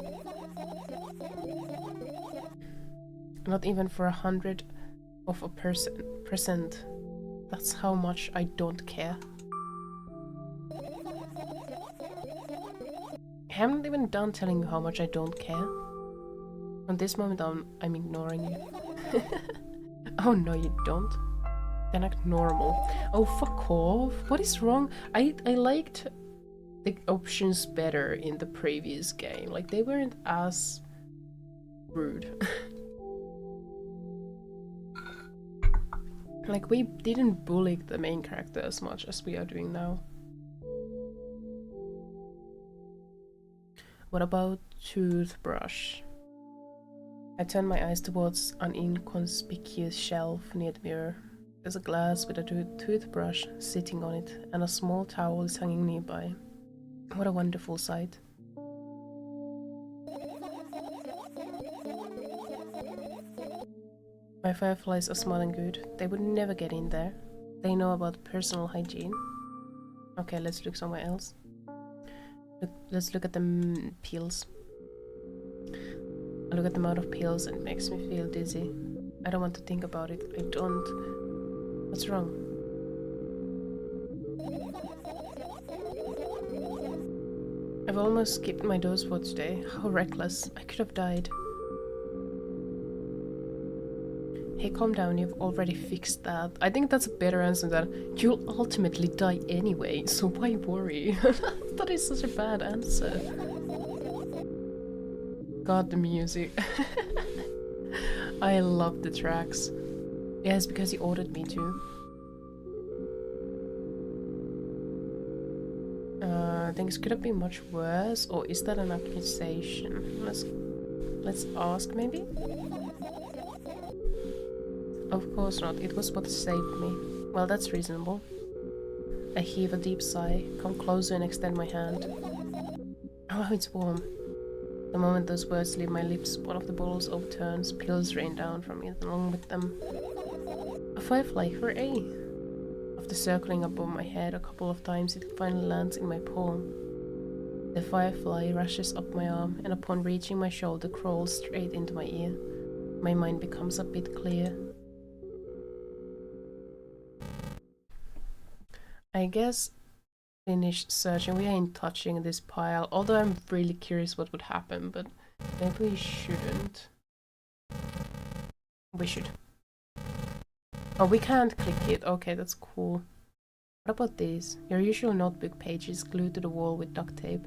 Not even for 100 of a percent. That's how much I don't care. I haven't even done telling you how much I don't care. At this moment I'm ignoring you. Oh no, you don't. Then act normal. Oh, fuck off. What is wrong? I liked the options better in the previous game. Like, they weren't as rude. Like, we didn't bully the main character as much as we are doing now. What about toothbrush? I turn my eyes towards an inconspicuous shelf near the mirror. There's a glass with a toothbrush sitting on it, and a small towel is hanging nearby. What a wonderful sight. My fireflies are smelling good. They would never get in there. They know about personal hygiene. Okay, let's look somewhere else. Let's look at the pills. I look at the amount of pills and it makes me feel dizzy. I don't want to think about it. I don't. What's wrong? I've almost skipped my dose for today. How reckless. I could have died. Hey, calm down, you've already fixed that. I think that's a better answer than you'll ultimately die anyway, so why worry? That is such a bad answer. God, the music. I love the tracks. Yeah, it's because you ordered me to. Things could have been much worse, or is that an accusation? Let's ask, maybe? Of course not, it was what saved me. Well, that's reasonable. I heave a deep sigh, come closer and extend my hand. Oh, it's warm. The moment those words leave my lips, one of the bottles overturns, pills rain down from it along with them. A firefly, hooray! After circling above my head a couple of times, it finally lands in my palm. The firefly rushes up my arm, and upon reaching my shoulder, crawls straight into my ear. My mind becomes a bit clear. I guess finish searching. We ain't touching this pile, although I'm really curious what would happen, but maybe we shouldn't. We should. Oh, we can't click it. Okay, that's cool. What about these? Your usual notebook pages glued to the wall with duct tape.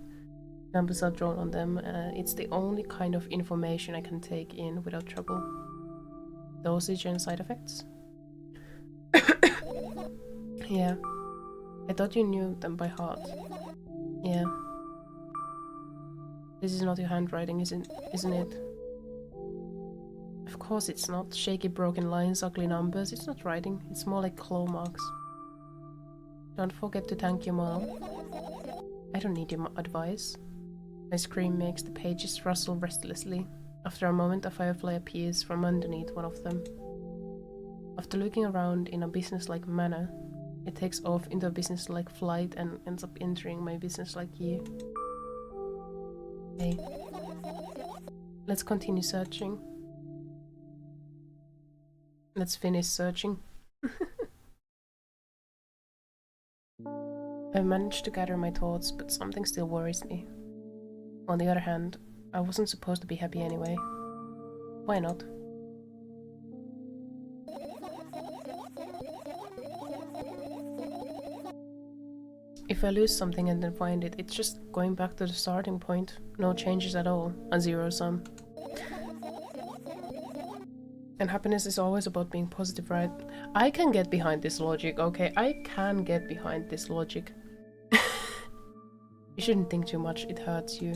Numbers are drawn on them. It's the only kind of information I can take in without trouble. Dosage and side effects? Yeah. I thought you knew them by heart. Yeah. This is not your handwriting, isn't it? Of course it's not. Shaky broken lines, ugly numbers. It's not writing. It's more like claw marks. Don't forget to thank your mom. I don't need your advice. My scream makes the pages rustle restlessly. After a moment, a firefly appears from underneath one of them. After looking around in a business-like manner, it takes off into a business-like flight and ends up entering my business-like you. Hey, let's continue searching. Let's finish searching. I've managed to gather my thoughts, but something still worries me. On the other hand, I wasn't supposed to be happy anyway. Why not? If I lose something and then find it, it's just going back to the starting point. No changes at all. A zero sum. And happiness is always about being positive, right? I can get behind this logic, okay? I can get behind this logic. You shouldn't think too much, it hurts you.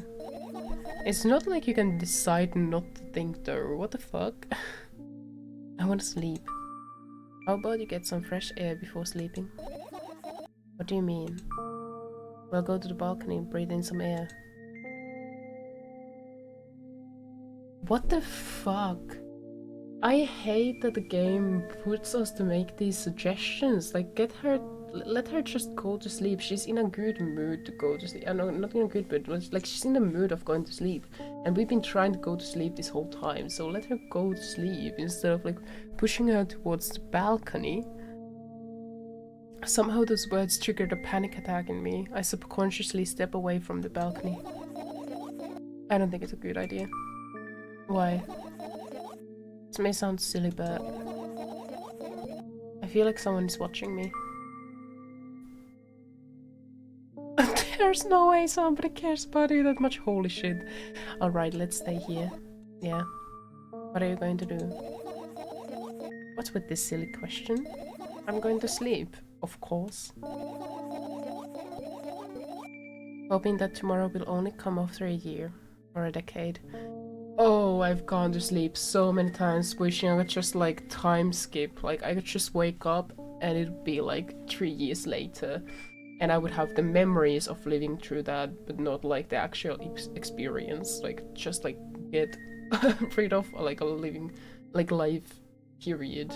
It's not like you can decide not to think though, what the fuck? I want to sleep. How about you get some fresh air before sleeping? What do you mean? We'll go to the balcony and breathe in some air. What the fuck? I hate that the game puts us to make these suggestions. Like, let her just go to sleep. She's in a good mood to go to sleep. No, not in a good mood, but like she's in the mood of going to sleep. And we've been trying to go to sleep this whole time, so let her go to sleep instead of like pushing her towards the balcony. Somehow those words triggered a panic attack in me. I subconsciously step away from the balcony. I don't think it's a good idea. Why? This may sound silly, but I feel like someone is watching me. There's no way somebody cares about you that much, holy shit. Alright, let's stay here. Yeah. What are you going to do? What's with this silly question? I'm going to sleep, of course. Hoping that tomorrow will only come after a year or a decade. Oh, I've gone to sleep so many times wishing I could just like time skip. Like I could just wake up and it'd be like 3 years later. And I would have the memories of living through that, but not like the actual experience. Like just like get rid of like a living like life period.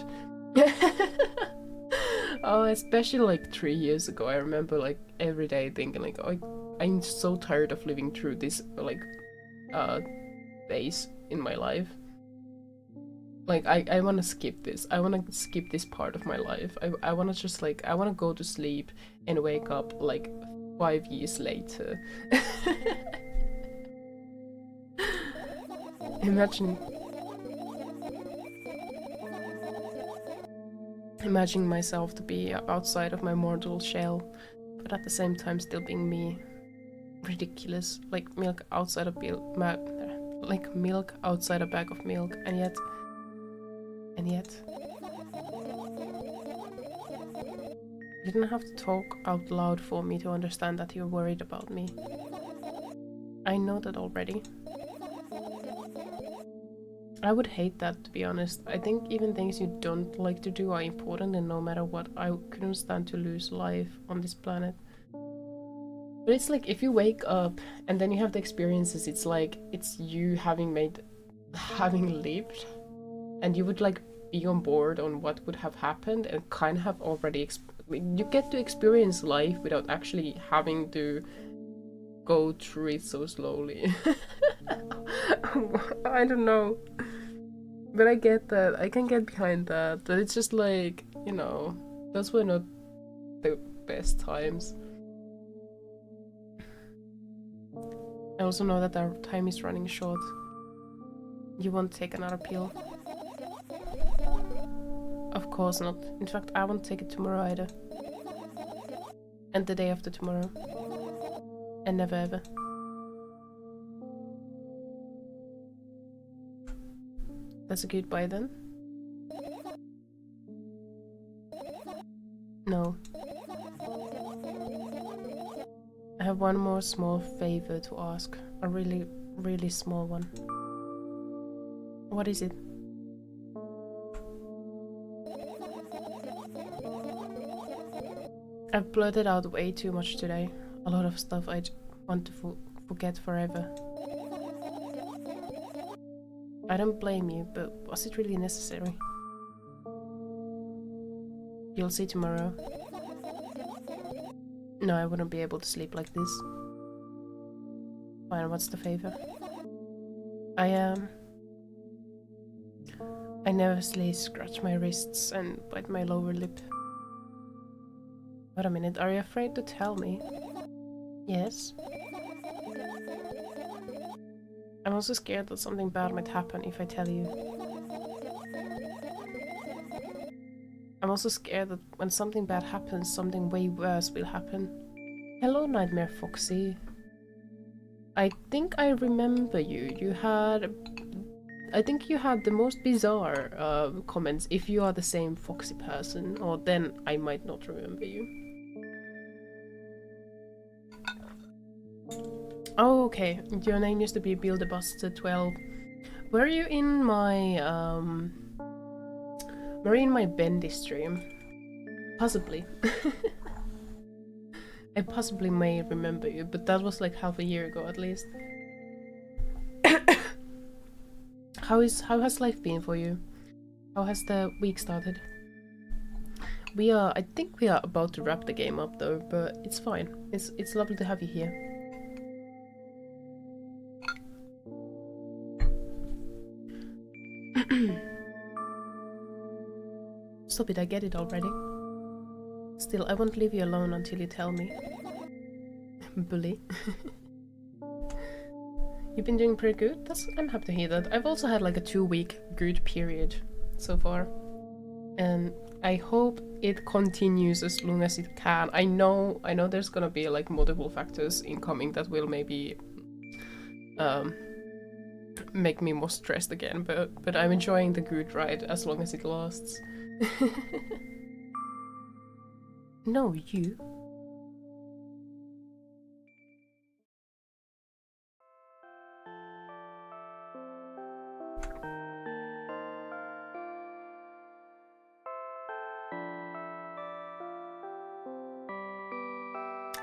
Oh, especially like 3 years ago, I remember like every day thinking like, oh, I'm so tired of living through this like days in my life. Like I want to skip this. I want to skip this part of my life. I want to just like I want to go to sleep and wake up like 5 years later. Imagining myself to be outside of my mortal shell, but at the same time still being me. Ridiculous, like milk outside a like milk outside a bag of milk, and yet you didn't have to talk out loud for me to understand that you're worried about me. I know that already. I would hate that, to be honest. I think even things you don't like to do are important, and no matter what, I couldn't stand to lose life on this planet. But it's like, if you wake up and then you have the experiences, it's like, it's you having lived, and you would like be on board on what would have happened and kind of have already, you get to experience life without actually having to go through it so slowly. I don't know. But I get that. I can get behind that. But it's just like, you know, those were not the best times. I also know that our time is running short. You won't take another pill? Of course not. In fact, I won't take it tomorrow either. And the day after tomorrow. And never ever. That's a goodbye then? No. I have one more small favor to ask. A really, really small one. What is it? I've blurted out way too much today. A lot of stuff I want to forget forever. I don't blame you, but was it really necessary? You'll see tomorrow. No, I wouldn't be able to sleep like this. Fine, what's the favor? I nervously scratch my wrists and bite my lower lip. Wait a minute, are you afraid to tell me? Yes. I'm also scared that something bad might happen if I tell you. I'm also scared that when something bad happens, something way worse will happen. Hello, Nightmare Foxy. I think I remember you. I think you had the most bizarre comments. If you are the same Foxy person, or then I might not remember you. Oh, okay. Your name used to be Buildabuster12. Were you in my Bendy stream? Possibly. I possibly may remember you, but that was like half a year ago at least. How has life been for you? How has the week started? I think we are about to wrap the game up though, but it's fine. It's lovely to have you here. Stop it, I get it already. Still, I won't leave you alone until you tell me. Bully. You've been doing pretty good? I'm happy to hear that. I've also had like a 2-week good period so far. And I hope it continues as long as it can. I know there's gonna be like multiple factors incoming that will maybe make me more stressed again, but I'm enjoying the good ride as long as it lasts. No, you.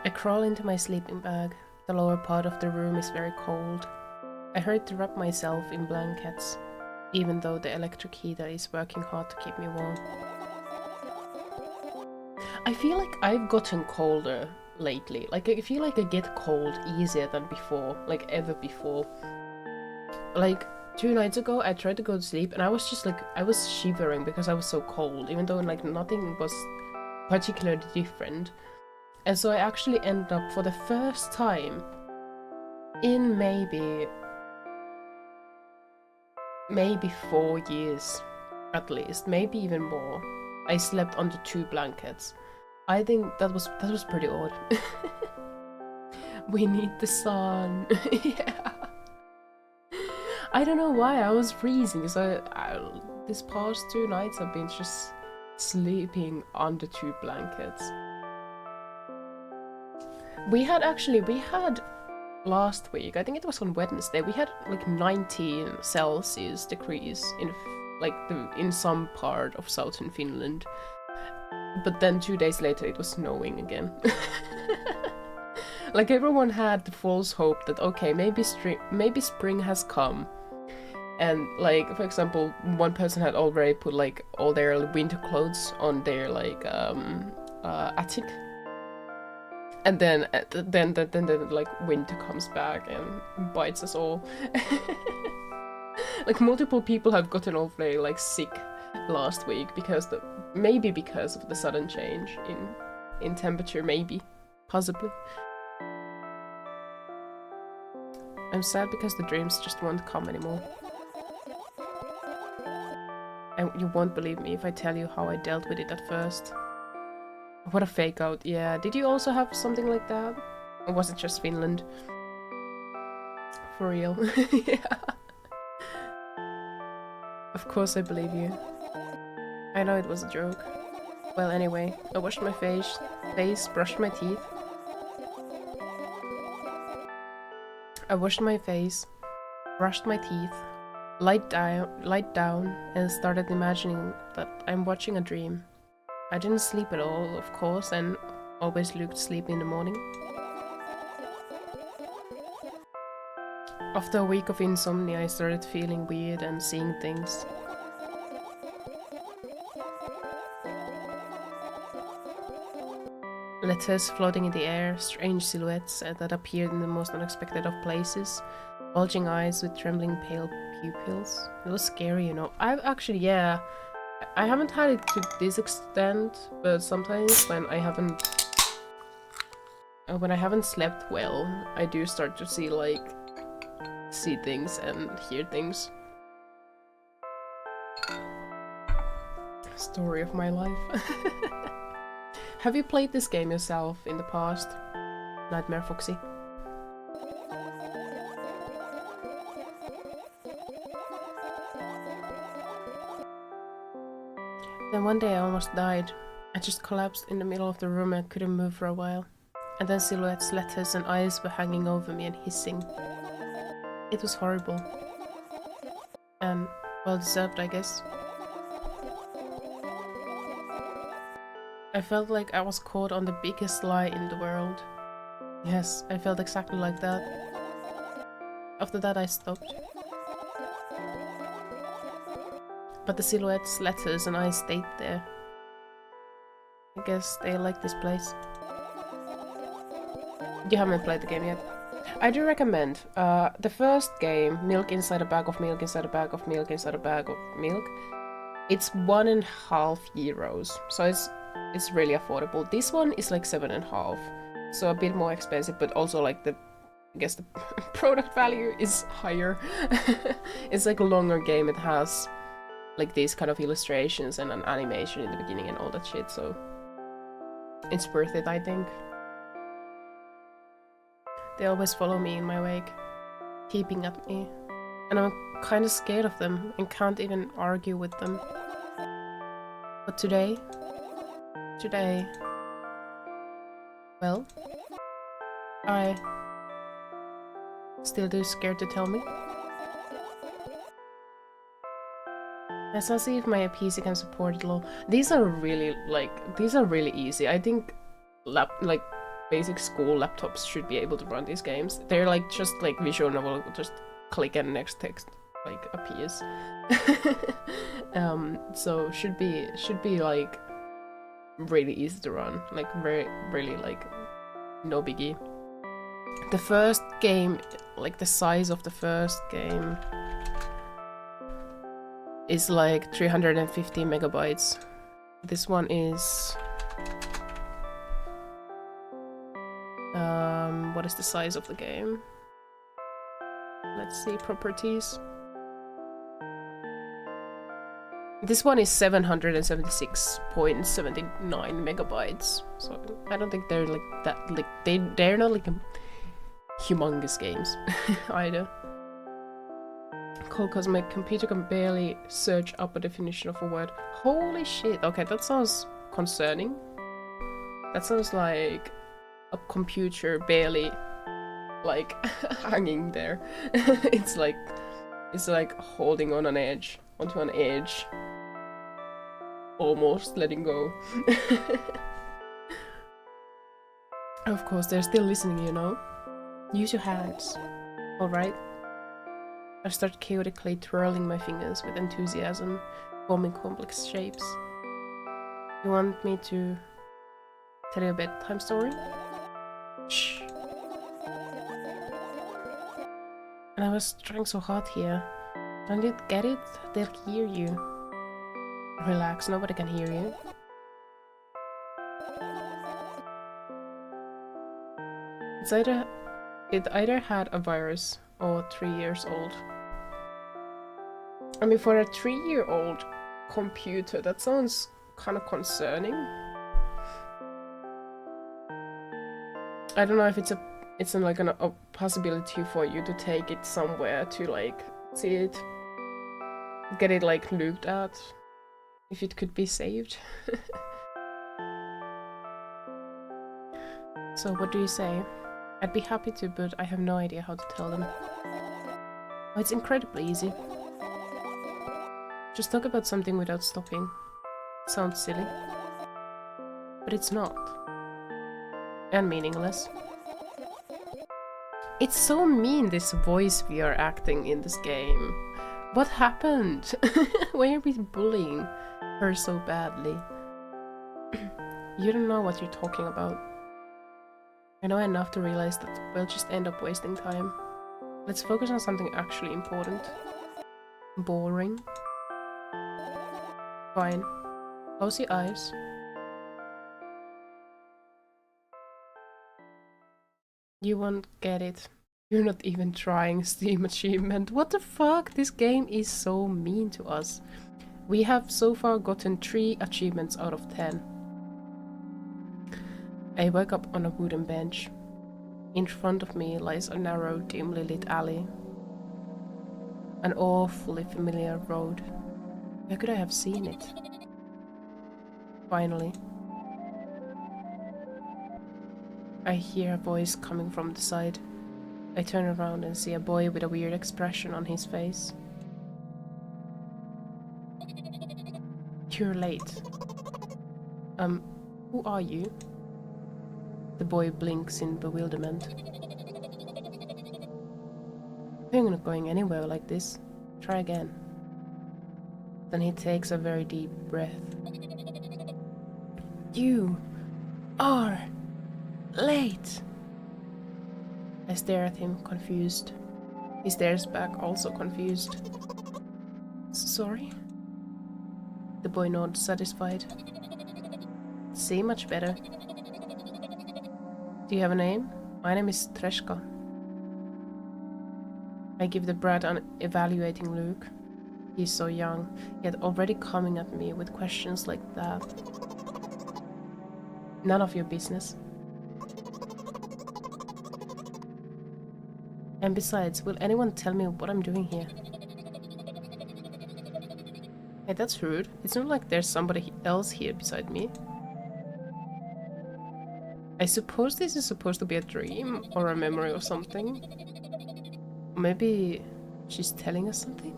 I crawl into my sleeping bag. The lower part of the room is very cold. I hurry to wrap myself in blankets, even though the electric heater is working hard to keep me warm. I feel like I've gotten colder lately. Like, I feel like I get cold easier than before, like ever before. Like, 2 nights ago, I tried to go to sleep and I was just like, I was shivering because I was so cold, even though like nothing was particularly different. And so I actually ended up, for the first time in maybe 4 years at least, maybe even more, I slept under 2 blankets. I think that was pretty odd. We need the sun. Yeah. I don't know why, I was freezing, so this past 2 nights I've been just sleeping under 2 blankets. We had last week, I think it was on Wednesday, we had like 19 Celsius degrees in some part of southern Finland. But then 2 days later it was snowing again. Like, everyone had the false hope that okay, maybe spring has come. And like, for example, one person had already put like all their winter clothes on their like attic. And then like winter comes back and bites us all. Like, multiple people have gotten awfully like sick last week maybe because of the sudden change in temperature, maybe, possibly. I'm sad because the dreams just won't come anymore. And you won't believe me if I tell you how I dealt with it at first. What a fake out, yeah. Did you also have something like that? Or was it just Finland? For real. Yeah. Of course I believe you. I know it was a joke. Well, anyway, I washed my face, brushed my teeth. I washed my face, brushed my teeth, lied down, and started imagining that I'm watching a dream. I didn't sleep at all, of course, and always looked sleepy in the morning. After a week of insomnia, I started feeling weird and seeing things. Letters floating in the air, strange silhouettes that appeared in the most unexpected of places, bulging eyes with trembling pale pupils. It was scary, you know. I've actually, yeah, I haven't had it to this extent, but sometimes when I haven't slept well, I do start to see things and hear things. Story of my life. Have you played this game yourself in the past? Nightmare Foxy? Then one day I almost died. I just collapsed in the middle of the room and couldn't move for a while. And then silhouettes, letters and eyes were hanging over me and hissing. It was horrible. And well deserved, I guess. I felt like I was caught on the biggest lie in the world. Yes, I felt exactly like that. After that I stopped. But the silhouettes, letters and eyes stayed there. I guess they like this place. You haven't played the game yet. I do recommend the first game, Milk Inside a Bag of Milk Inside a Bag of Milk Inside a Bag of Milk. It's €1.50, so it's really affordable. This one is like 7.5, so a bit more expensive, but also like I guess the product value is higher. It's like a longer game. It has like these kind of illustrations and an animation in the beginning and all that shit, so it's worth it, I think. They always follow me in my wake, peeping at me, and I'm kind of scared of them and can't even argue with them. But today, well, I still do scared to tell me. Let's see if my PC can support it low. These are really easy. I think basic school laptops should be able to run these games. They're like just like visual novel, just click and next text like appears. So should be like really easy to run, like really like no biggie. The first game, like the size of the first game is like 350 megabytes. This one is what is the size of the game? Let's see, properties. This one is 776.79 megabytes. So I don't think they're like that, like they're not like humongous games either. Cool, cause my computer can barely search up a definition of a word. Holy shit, okay, that sounds concerning. That sounds like a computer barely like hanging there. It's like holding on onto an edge, almost letting go. Of course, they're still listening, you know. Use your hands. All right. I start chaotically twirling my fingers with enthusiasm, forming complex shapes. You want me to tell you a bedtime story? Shh. And I was trying so hard here. Don't you get it? They'll hear you. Relax, nobody can hear you. It either had a virus or 3 years old. I mean, for a 3-year-old computer, that sounds kind of concerning. I don't know if it's like a possibility for you to take it somewhere to like see it, get it like looked at, if it could be saved. So what do you say? I'd be happy to, but I have no idea how to tell them. Oh, it's incredibly easy. Just talk about something without stopping. Sounds silly. But it's not. And meaningless. It's so mean, this voice we are acting in this game. What happened? Why are we bullying her so badly? You don't know what you're talking about. I know enough to realize that we'll just end up wasting time. Let's focus on something actually important. Boring. Fine. Close your eyes. You won't get it. You're not even trying. Steam achievement. What the fuck? This game is so mean to us. We have so far gotten 3 achievements out of 10. I wake up on a wooden bench. In front of me lies a narrow, dimly lit alley. An awfully familiar road. Where could I have seen it? Finally, I hear a voice coming from the side. I turn around and see a boy with a weird expression on his face. You're late. Who are you? The boy blinks in bewilderment. You're not going anywhere like this. Try again. Then he takes a very deep breath. You are late. I stare at him, confused. He stares back, also confused. Sorry? The boy nods, satisfied. See, much better. Do you have a name? My name is Treshka. I give the brat an evaluating look. He's so young, yet already coming at me with questions like that. None of your business. And besides, will anyone tell me what I'm doing here? Hey, that's rude. It's not like there's somebody else here beside me. I suppose this is supposed to be a dream or a memory or something. Maybe she's telling us something?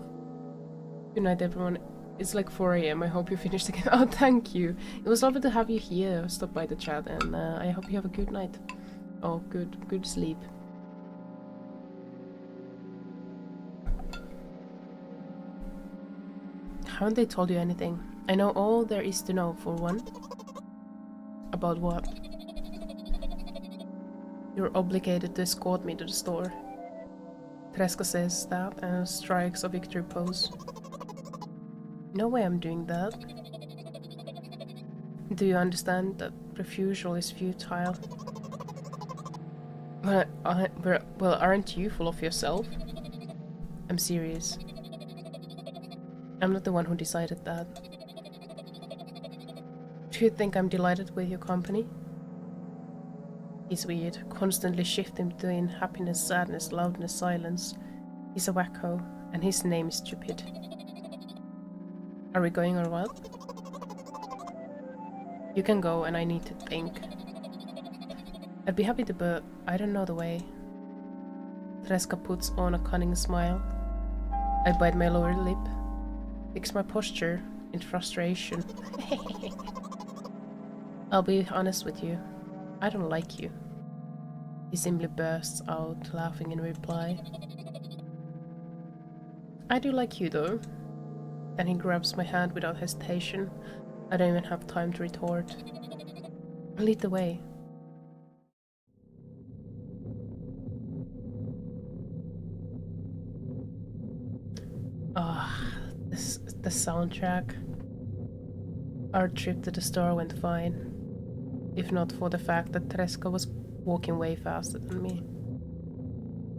Good night, everyone. It's like 4 AM. I hope you finished the game. Oh, thank you. It was lovely to have you here. Stop by the chat, and I hope you have a good night. Oh, good sleep. Haven't they told you anything? I know all there is to know, for one. About what? You're obligated to escort me to the store. Treska says that and strikes a victory pose. No way I'm doing that. Do you understand that refusal is futile? Well, aren't you full of yourself? I'm serious. I'm not the one who decided that. Do you think I'm delighted with your company? He's weird, constantly shifting between happiness, sadness, loudness, silence. He's a wacko, and his name is Stupid. Are we going or what? You can go, and I need to think. I'd be happy to, but I don't know the way. Treska puts on a cunning smile. I bite my lower lip, fix my posture in frustration. I'll be honest with you. I don't like you. He simply bursts out, laughing in reply. I do like you, though. Then he grabs my hand without hesitation. I don't even have time to retort. Lead the way. The soundtrack. Our trip to the store went fine. If not for the fact that Treska was walking way faster than me.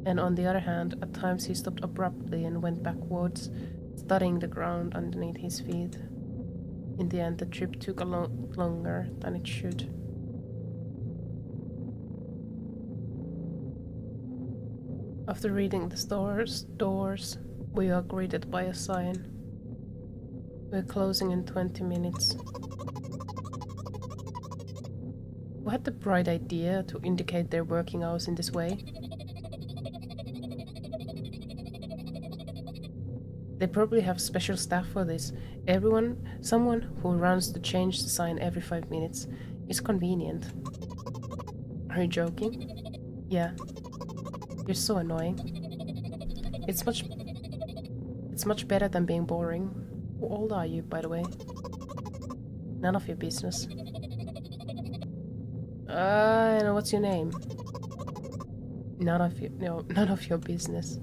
And on the other hand, at times he stopped abruptly and went backwards, studying the ground underneath his feet. In the end, the trip took a lot longer than it should. After reading the store's doors, we are greeted by a sign. We're closing in 20 minutes. Who had the bright idea to indicate their working hours in this way? They probably have special staff for this. Someone who runs to change the sign every 5 minutes. It's convenient. Are you joking? Yeah. You're so annoying. It's much better than being boring. How old are you, by the way? None of your business. And what's your name? None of your business.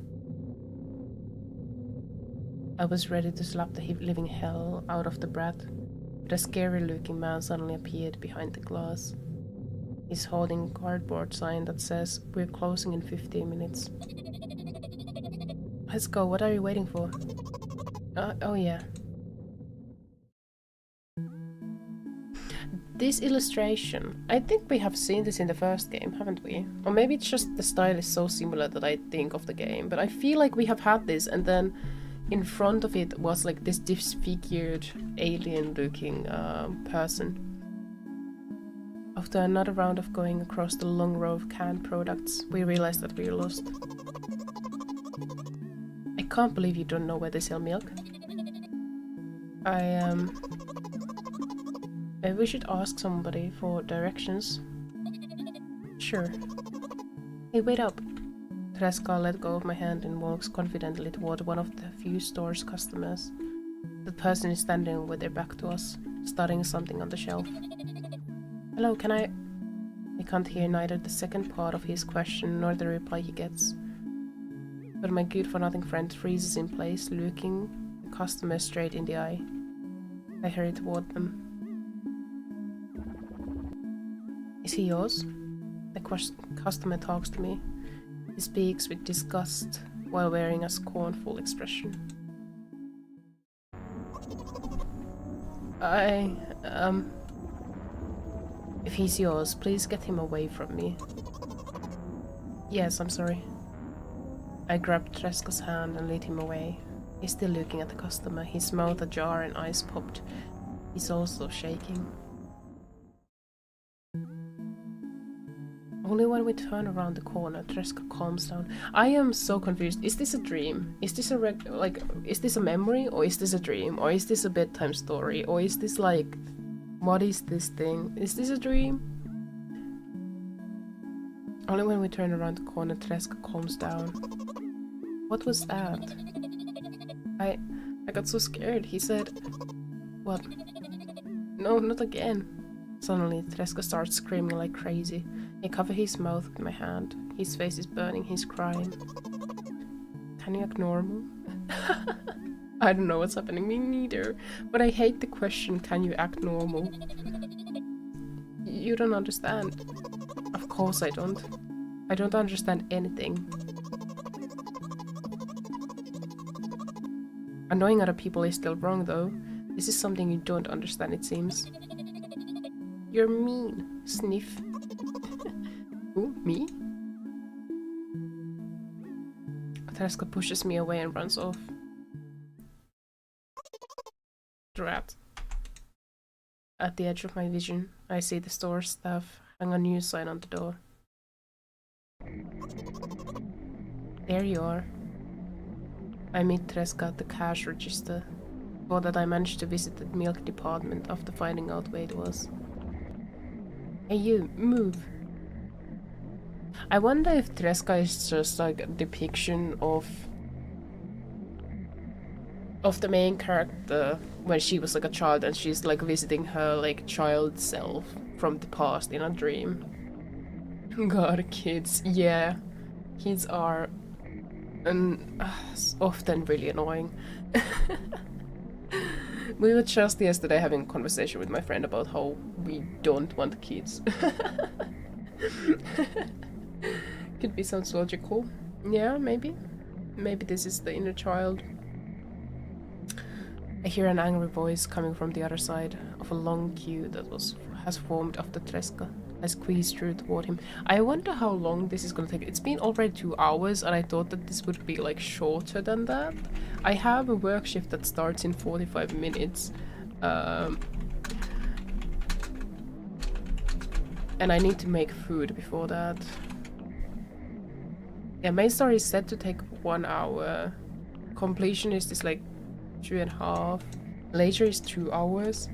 I was ready to slap the living hell out of the brat, but a scary-looking man suddenly appeared behind the glass. He's holding a cardboard sign that says, "We're closing in 15 minutes. Let's go, what are you waiting for? Oh yeah. This illustration, I think we have seen this in the first game, haven't we? Or maybe it's just the style is so similar that I think of the game, but I feel like we have had this, and then in front of it was like this disfigured, alien-looking person. After another round of going across the long row of canned products, we realized that we were lost. I can't believe you don't know where they sell milk. Maybe we should ask somebody for directions. Sure. Hey, wait up. Treska let go of my hand and walks confidently toward one of the few store's customers. The person is standing with their back to us, studying something on the shelf. Hello, can I can't hear neither the second part of his question nor the reply he gets. But my good-for-nothing friend freezes in place, looking the customer straight in the eye. I hurry toward them. Is he yours? The customer talks to me. He speaks with disgust while wearing a scornful expression. If he's yours, please get him away from me. Yes, I'm sorry. I grabbed Treska's hand and lead him away. He's still looking at the customer, his mouth ajar and eyes popped. He's also shaking. Only when we turn around the corner, Treska calms down. I am so confused. Is this a dream? Is this is this a memory, or is this a dream, or is this a bedtime story, or is this like, what is this thing? Is this a dream? Only when we turn around the corner, Treska calms down. What was that? I got so scared. He said, what? No, not again. Suddenly, Treska starts screaming like crazy. I cover his mouth with my hand. His face is burning, he's crying. Can you act normal? I don't know what's happening, me neither. But I hate the question, can you act normal? You don't understand. Of course I don't. I don't understand anything. Annoying other people is still wrong though. This is something you don't understand, it seems. You're mean. Sniff. Who? Me? Treska pushes me away and runs off. Drat. At the edge of my vision, I see the store staff hang a news sign on the door. There you are. I meet Treska at the cash register. Thought that I managed to visit the milk department after finding out where it was. Hey you, move! I wonder if Treska is just like a depiction of the main character when she was like a child and she's like visiting her like child self from the past in a dream. God, kids, yeah. Kids are often really annoying. We were just yesterday having a conversation with my friend about how we don't want kids. Could be sounds logical. Yeah, maybe. Maybe this is the inner child. I hear an angry voice coming from the other side of a long queue that has formed after Treska. I squeeze through toward him. I wonder how long this is gonna take. It's been already 2 hours and I thought that this would be like shorter than that. I have a work shift that starts in 45 minutes. And I need to make food before that. Yeah, main story is set to take 1 hour. Completionist is like 2.5. Later is 2 hours.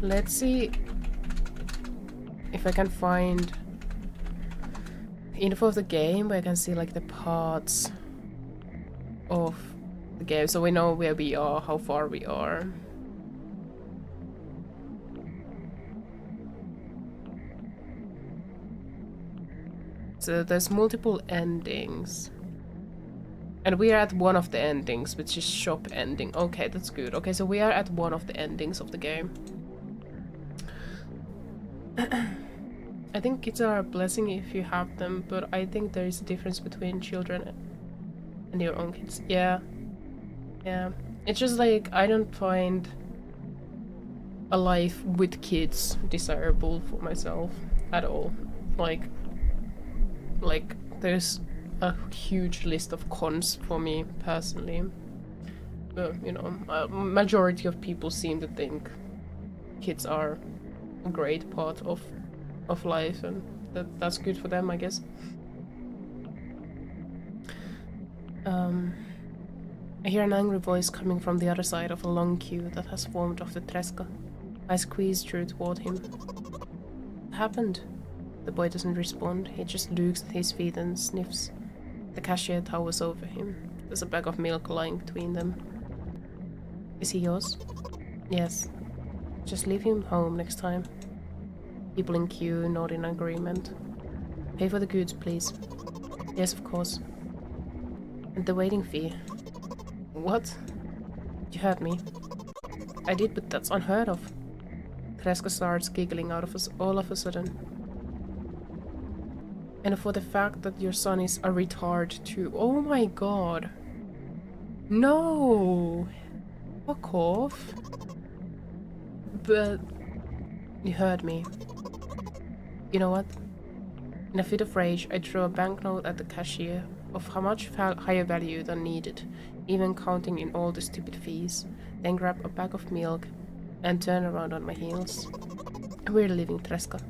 Let's see if I can find info of the game where I can see like the parts of the game so we know where we are, how far we are. so there's multiple endings. And we are at one of the endings, which is shop ending. Okay, that's good. Okay, so we are at one of the endings of the game. I think kids are a blessing if you have them, but I think there is a difference between children and your own kids. Yeah. Yeah. It's just like, I don't find a life with kids desirable for myself at all. Like there's a huge list of cons for me personally. But, you know, a majority of people seem to think kids are a great part of life, and that's good for them, I guess. I hear an angry voice coming from the other side of a long queue that has formed of the Treska. I squeeze through toward him. What happened? The boy doesn't respond. He just looks at his feet and sniffs. The cashier towers over him. There's a bag of milk lying between them. Is he yours? Yes. Just leave him home next time. People in queue nod in agreement. Pay for the goods, please. Yes, of course. And the waiting fee. What? You heard me. I did, but that's unheard of. Treska starts giggling out of us all of a sudden. And for the fact that your son is a retard too. Oh my god. No! Fuck off. But you heard me. You know what? In a fit of rage, I throw a banknote at the cashier of how much higher value than needed, even counting in all the stupid fees, then grab a bag of milk and turn around on my heels. We're leaving Treska.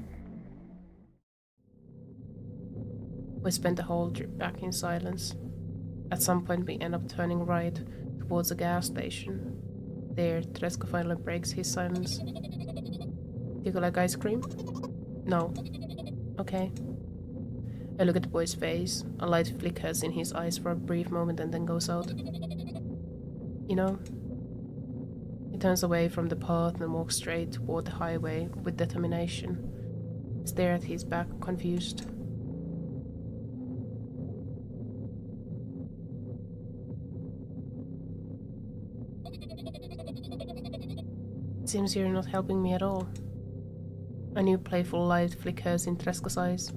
We spent the whole trip back in silence. At some point we end up turning right towards a gas station. There, Treska finally breaks his silence. Do you like ice cream? No. Okay. I look at the boy's face. A light flickers in his eyes for a brief moment and then goes out. You know? He turns away from the path and walks straight toward the highway with determination. I stare at his back, confused. It seems you're not helping me at all. A new playful light flickers in Treska's eyes.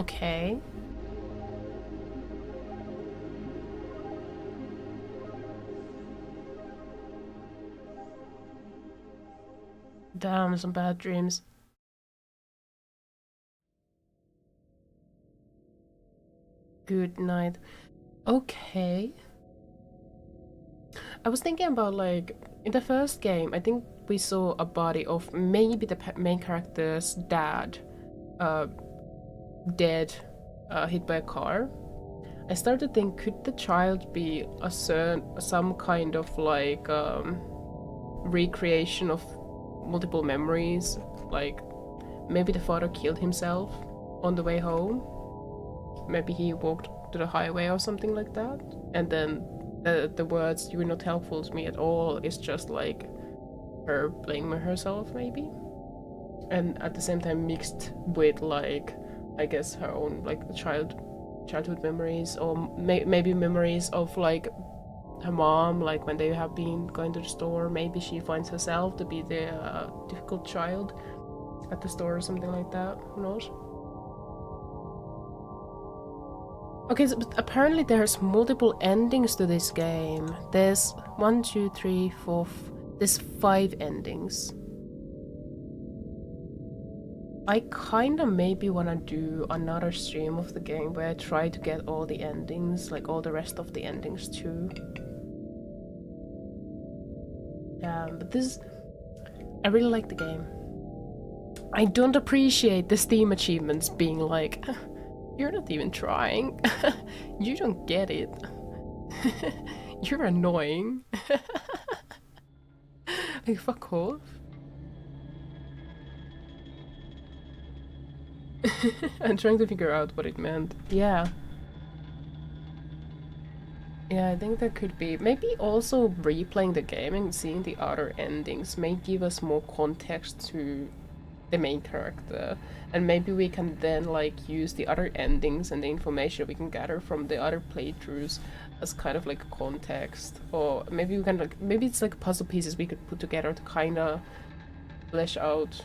Okay. Damn, some bad dreams. Good night. Okay. I was thinking about, like, in the first game, I think we saw a body of maybe the main character's dad, dead, hit by a car. I started to think, could the child be some kind of like recreation of multiple memories? Like, maybe the father killed himself on the way home. Maybe he walked to the highway or something like that. And then the words "you're not helpful to me at all" is just like her blaming herself, maybe. And at the same time mixed with, like, I guess her own, like, childhood memories, or maybe memories of, like, her mom, like when they have been going to the store. Maybe she finds herself to be the difficult child at the store or something like that. Who knows? Okay, so, but apparently there's multiple endings to this game. There's 1, 2, 3, 4. There's 5 endings. I kinda maybe wanna do another stream of the game where I try to get all the endings, like all the rest of the endings too. Yeah, but I really like the game. I don't appreciate the Steam achievements being like, you're not even trying. You don't get it. You're annoying. Like, fuck off. I'm trying to figure out what it meant. Yeah. Yeah, I think there could be. Maybe also replaying the game and seeing the other endings may give us more context to the main character. And maybe we can then like use the other endings and the information we can gather from the other playthroughs as kind of like context. Or maybe we can like maybe it's like puzzle pieces we could put together to kinda flesh out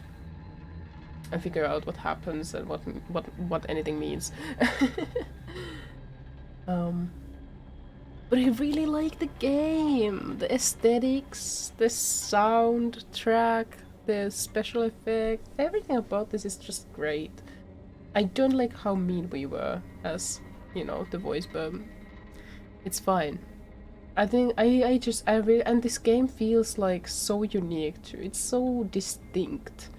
and figure out what happens and what anything means. um But I really like the game. The aesthetics, the soundtrack, the special effect, everything about this is just great. I don't like how mean we were as, you know, the voice, but it's fine. I think I really, and this game feels like so unique too. It's so distinct.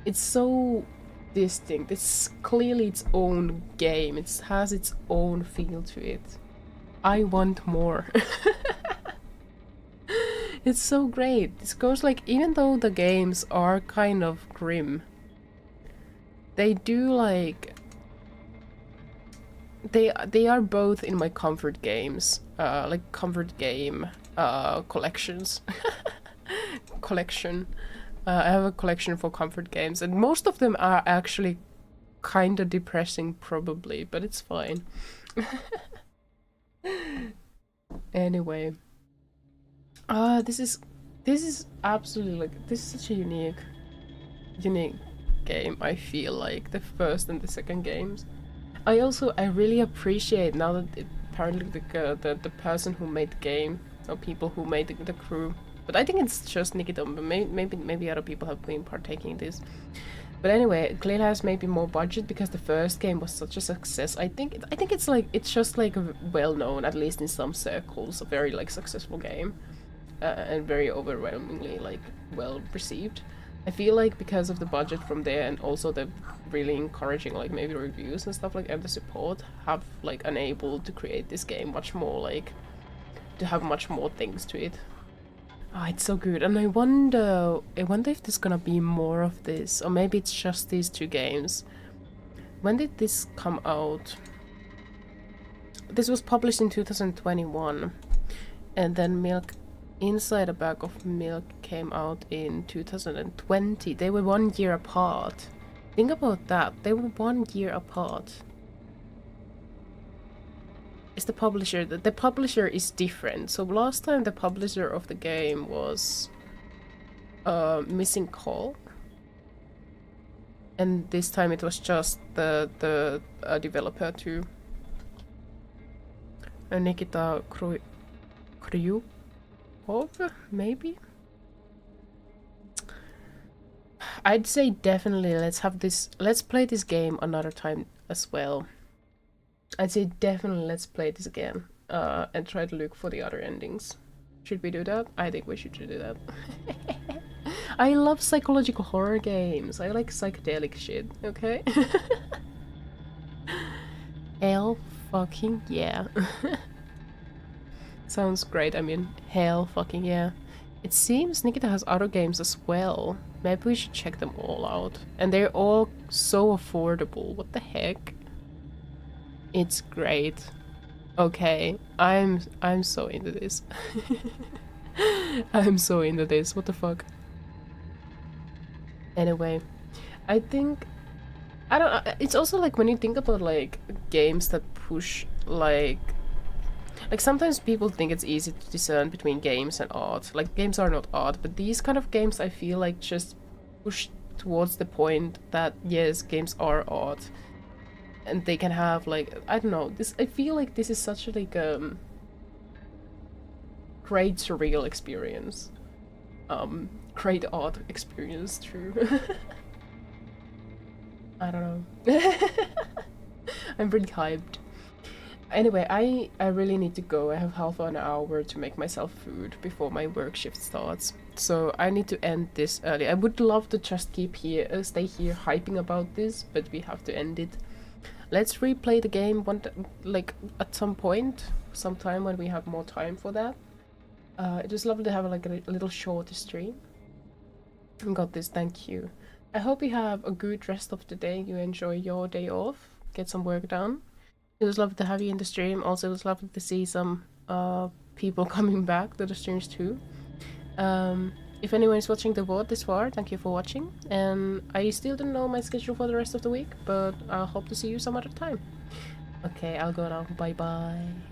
It's so distinct. It's clearly its own game. It has its own feel to it. I want more. It's so great. This goes like, even though the games are kind of grim, they do like they are both in my comfort games, like comfort game collections. Collection. I have a collection for comfort games, and most of them are actually kind of depressing, probably, but it's fine. Anyway, this is absolutely like this is such a unique game. I feel like the first and the second games. I really appreciate now that apparently the person who made the game or people who made the crew, but I think it's just Nikita. But maybe other people have been partaking in this. But anyway, clearly has maybe more budget because the first game was such a success. I think it's like it's just like a well known, at least in some circles, a very like successful game, and very overwhelmingly like well received. I feel like because of the budget from there and also the really encouraging like maybe reviews and stuff like and the support have like enabled to create this game much more like to have much more things to it. Oh, it's so good, and I wonder if there's gonna be more of this, or maybe it's just these two games. When did this come out? This was published in 2021, and then Milk Inside a Bag of Milk came out in 2020. They were 1 year apart. Think about that. They were 1 year apart. Is the publisher is different. So last time the publisher of the game was Missing Call, and this time it was just the developer too. Nikita Kryuki, maybe. I'd say definitely let's play this game another time as well. I'd say definitely let's play this again and try to look for the other endings. Should we do that? I think we should do that. I love psychological horror games. I like psychedelic shit, okay? Hell fucking yeah. Sounds great. I mean, hell fucking yeah. It seems Nikita has other games as well. Maybe we should check them all out. And they're all so affordable. What the heck? It's great. Okay, I'm so into this. I'm so into this. What the fuck? Anyway, I think I don't. It's also like when you think about like games that push like sometimes people think it's easy to discern between games and art. Like games are not art, but these kind of games I feel like just push towards the point that yes, games are art. And they can have like I don't know this. I feel like this is such a like great surreal experience, great art experience. True. I don't know. I'm pretty hyped. Anyway, I really need to go. I have half an hour to make myself food before my work shift starts. So I need to end this early. I would love to just keep here, stay here hyping about this, but we have to end it. Let's replay the game like at some point, sometime when we have more time for that. It was lovely to have like a little short stream. Got this, thank you. I hope you have a good rest of the day. You enjoy your day off, get some work done. It was lovely to have you in the stream. Also, it was lovely to see some people coming back to the streams too. If anyone is watching the VOD this far, thank you for watching. And I still don't know my schedule for the rest of the week, but I hope to see you some other time. Okay, I'll go now. Bye bye.